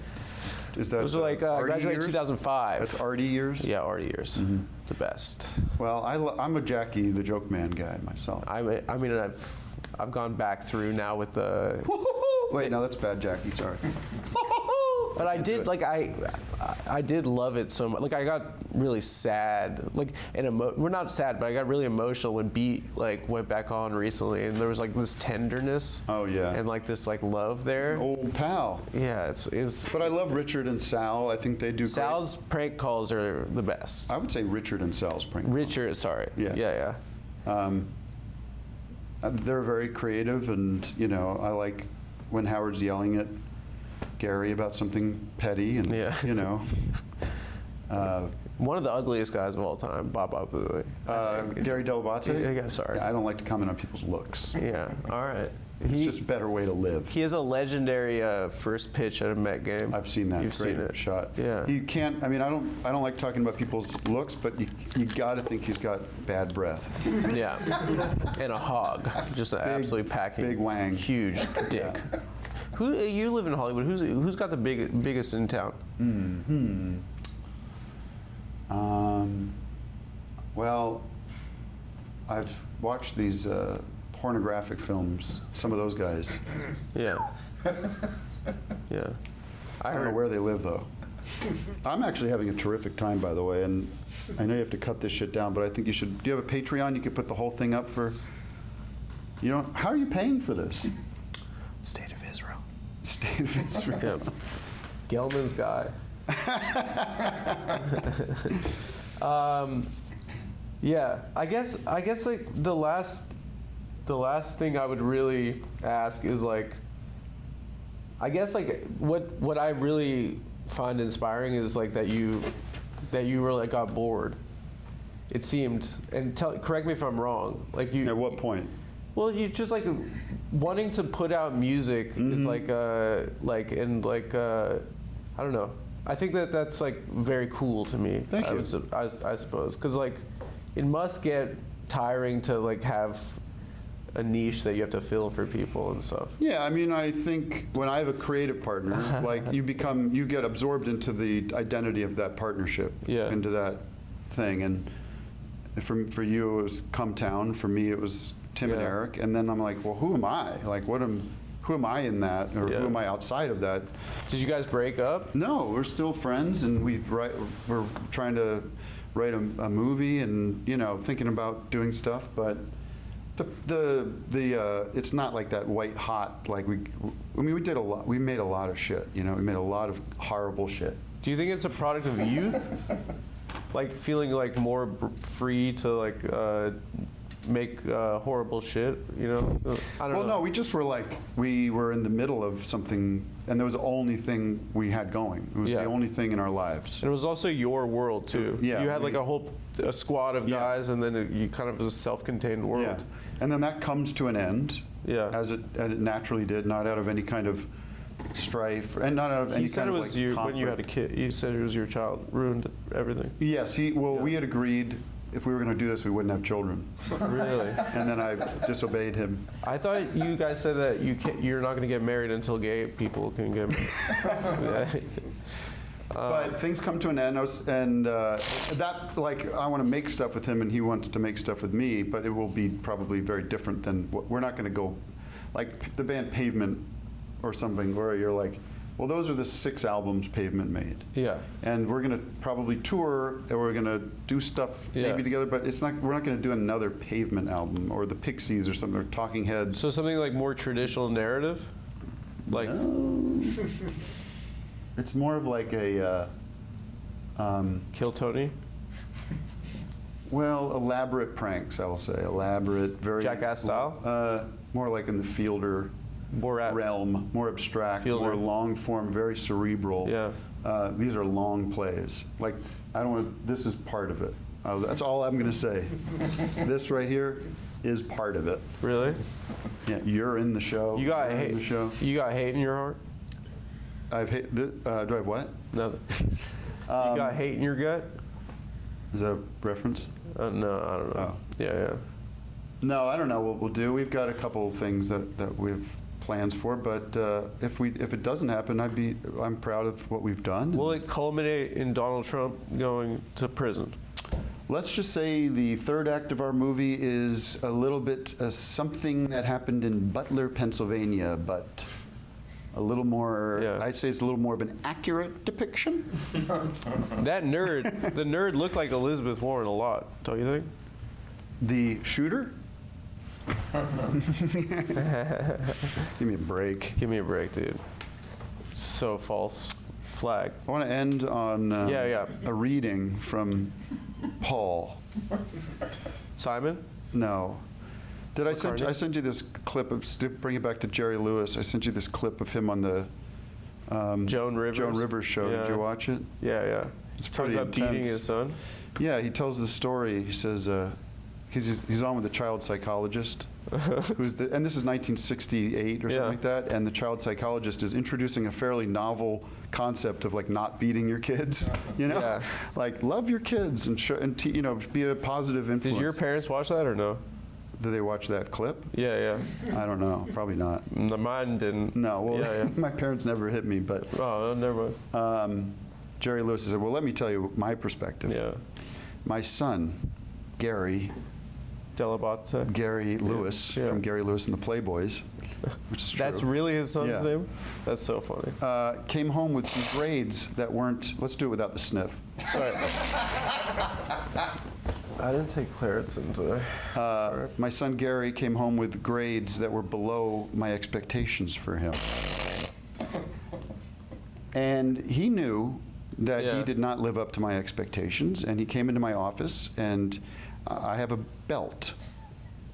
Speaker 1: Those are like I graduated 2005.
Speaker 2: That's Artie years.
Speaker 1: Yeah, Artie years. The best.
Speaker 2: Well, I'm a Jackie the Joke Man guy myself.
Speaker 1: I mean, I've gone back through now with the.
Speaker 2: Wait, no, that's bad, Jackie. Sorry.
Speaker 1: But I did like I did love it so much. Like I got really sad, like we're not sad, but I got really emotional when Beat like went back on recently, and there was like this tenderness.
Speaker 2: Oh yeah.
Speaker 1: And like this like love there.
Speaker 2: Old pal.
Speaker 1: Yeah, it was.
Speaker 2: But I love Richard and Sal. I think they do.
Speaker 1: Sal's prank calls are the best.
Speaker 2: I would say Richard and Sal's prank.
Speaker 1: Sorry.
Speaker 2: Yeah. They're very creative, and I like when Howard's yelling at Gary about something petty, and
Speaker 1: one of the ugliest guys of all time, Baba Booey.
Speaker 2: Gary Delabate?
Speaker 1: Yeah, sorry.
Speaker 2: Yeah, I don't like to comment on people's looks.
Speaker 1: Yeah, all right.
Speaker 2: It's just a better way to live.
Speaker 1: He has a legendary first pitch at a Met game.
Speaker 2: I've seen that.
Speaker 1: You've seen it.
Speaker 2: Shot.
Speaker 1: Yeah.
Speaker 2: You can't. I mean, I don't like talking about people's looks, but you got to think he's got bad breath.
Speaker 1: Yeah. And a hog, just absolutely packing.
Speaker 2: Big wang.
Speaker 1: Huge dick. Yeah. You live in Hollywood? Who's got the biggest in town?
Speaker 2: Well, I've watched these pornographic films. Some of those guys.
Speaker 1: Yeah. Yeah.
Speaker 2: I don't know where they live though. I'm actually having a terrific time, by the way, and I know you have to cut this shit down, but I think you should. Do you have a Patreon? You could put the whole thing up for. How are you paying for this?
Speaker 1: State of Israel.
Speaker 2: State of Israel.
Speaker 1: Yeah. Gelman's guy. Yeah, I guess like the last thing I would really ask is like, I guess like what I really find inspiring is like that you really got bored. It seemed, and correct me if I'm wrong. Like you.
Speaker 2: At what point?
Speaker 1: Well, you just like wanting to put out music is like I don't know. I think that's like very cool to me.
Speaker 2: Thank you.
Speaker 1: I suppose because like it must get tiring to like have a niche that you have to fill for people and stuff.
Speaker 2: Yeah, I mean, I think when I have a creative partner, like you get absorbed into the identity of that partnership, into that thing. And for you, it was Come Town. For me, it was Tim and Eric. And then I'm like, well, who am I? Like, who am I in that, or who am I outside of that?
Speaker 1: Did you guys break up?
Speaker 2: No, we're still friends, and we're trying to write a movie, and thinking about doing stuff, but it's not like that white hot like we did a lot. We made a lot of shit. We made a lot of horrible shit.
Speaker 1: Do you think it's a product of youth, like feeling like more free to like make horrible shit? I don't know.
Speaker 2: Well, no, we just were like we were in the middle of something, and that was the only thing we had going. It was the only thing in our lives.
Speaker 1: And it was also your world too.
Speaker 2: Yeah,
Speaker 1: you had like a squad of guys, and then you kind of was a self-contained world.
Speaker 2: Yeah. And then that comes to an end, as it naturally did, not out of any kind of strife, and not out of any kind of like conflict.
Speaker 1: You said it was when you had a kid. You said it was your child ruined everything.
Speaker 2: Yes, we had agreed if we were going to do this, we wouldn't have children.
Speaker 1: Really?
Speaker 2: And then I disobeyed him.
Speaker 1: I thought you guys said that you're not going to get married until gay people can get married.
Speaker 2: But things come to an end, and that, like, I want to make stuff with him, and he wants to make stuff with me, but it will be probably very different than we're not going to go, like the band Pavement or something, where you're like, well, those are the 6 albums Pavement made.
Speaker 1: Yeah.
Speaker 2: And we're going to probably tour, and we're going to do stuff maybe together, but we're not going to do another Pavement album, or the Pixies or something, or Talking Heads.
Speaker 1: So something like more traditional narrative? Like.
Speaker 2: No. It's more of like a
Speaker 1: Kill Tony?
Speaker 2: Well, elaborate pranks, I will say. Elaborate, very
Speaker 1: Jackass style?
Speaker 2: More like in the Fielder realm, more abstract, more long form, very cerebral.
Speaker 1: Yeah.
Speaker 2: These are long plays. Like, I don't want. This is part of it. That's all I'm going to say. This right here is part of it.
Speaker 1: Really?
Speaker 2: Yeah. You're in the show.
Speaker 1: You got hate.
Speaker 2: In the show.
Speaker 1: You got hate in your heart?
Speaker 2: I've hate. Do I have what?
Speaker 1: Nothing. You got hate in your gut?
Speaker 2: Is that a reference?
Speaker 1: No, I don't know.
Speaker 2: Oh.
Speaker 1: Yeah.
Speaker 2: No, I don't know what we'll do. We've got a couple of things that we've plans for, but if it doesn't happen, I'm proud of what we've done.
Speaker 1: Will it culminate in Donald Trump going to prison?
Speaker 2: Let's just say the third act of our movie is a little bit something that happened in Butler, Pennsylvania, but a little more, I'd say it's a little more of an accurate depiction.
Speaker 1: That nerd, the nerd looked like Elizabeth Warren a lot, don't you think?
Speaker 2: The shooter? Give me a break.
Speaker 1: Give me a break, dude. So false flag.
Speaker 2: I want to end on a reading from Paul.
Speaker 1: Simon?
Speaker 2: No. Did I send you this clip to bring it back to Jerry Lewis? I sent you this clip of him on the
Speaker 1: Joan Rivers
Speaker 2: show.
Speaker 1: Yeah.
Speaker 2: Did you watch it?
Speaker 1: Yeah.
Speaker 2: It's
Speaker 1: pretty
Speaker 2: about
Speaker 1: intense. Beating his son.
Speaker 2: Yeah, he tells the story. He says he's on with a child psychologist, and this is 1968 or something like that. And the child psychologist is introducing a fairly novel concept of like not beating your kids. Like love your kids and be a positive influence.
Speaker 1: Did your parents watch that or no?
Speaker 2: Did they watch that clip?
Speaker 1: Yeah.
Speaker 2: I don't know. Probably not.
Speaker 1: Mine didn't.
Speaker 2: No. Well, my parents never hit me, but.
Speaker 1: Oh, never
Speaker 2: mind. Jerry Lewis said, "Well, let me tell you my perspective.
Speaker 1: Yeah.
Speaker 2: My son, Gary Lewis from Gary Lewis and the Playboys, which is true.
Speaker 1: That's really his son's name? That's so funny.
Speaker 2: Came home with some grades that weren't. Let's do it without the sniff.
Speaker 1: Sorry. I didn't take Claritin today.
Speaker 2: My son Gary came home with grades that were below my expectations for him. And he knew that
Speaker 1: Yeah.
Speaker 2: he did not live up to my expectations, and he came into my office, and I have a belt.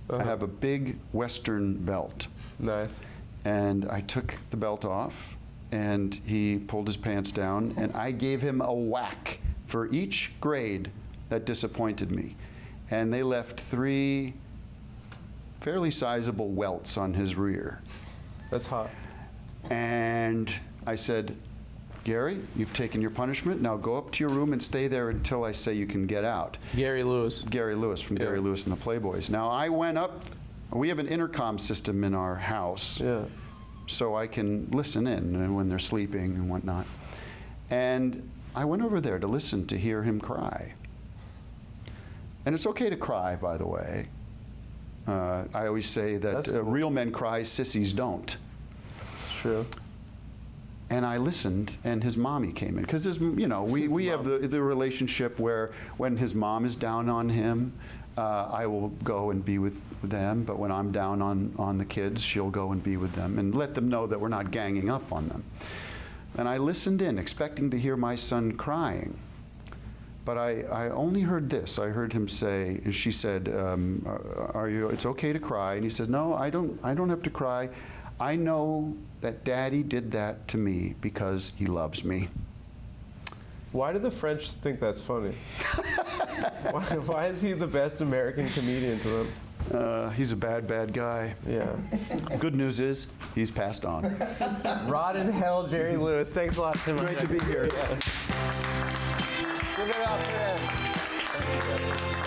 Speaker 2: I have a big Western belt.
Speaker 1: Nice.
Speaker 2: And I took the belt off, and he pulled his pants down, and I gave him a whack for each grade that disappointed me. And they left 3 fairly sizable welts on his rear.
Speaker 1: That's hot.
Speaker 2: And I said, Gary, you've taken your punishment. Now go up to your room and stay there until I say you can get out.
Speaker 1: Gary Lewis.
Speaker 2: Gary Lewis from Gary Lewis and the Playboys. Now I went up. We have an intercom system in our house, so I can listen in when they're sleeping and whatnot. And I went over there to listen to hear him cry. And it's okay to cry, by the way. I always say that
Speaker 1: cool.
Speaker 2: real men cry, sissies don't.
Speaker 1: It's true.
Speaker 2: And I listened, and his mommy came in. Because, you know, we have the relationship where when his mom is down on him, I will go and be with them. But when I'm down on the kids, she'll go and be with them and let them know that we're not ganging up on them. And I listened in, expecting to hear my son crying. But I only heard this. I heard him say, she said, it's okay to cry? And he said, no, I don't have to cry. I know that Daddy did that to me because he loves me.
Speaker 1: Why do the French think that's funny? why is he the best American comedian to them?
Speaker 2: He's a bad guy.
Speaker 1: Yeah.
Speaker 2: Good news is, he's passed on.
Speaker 1: Rod in hell, Jerry Lewis. Thanks a lot, Tim.
Speaker 2: Great to be here.
Speaker 1: Give it up for him. Thank you, guys.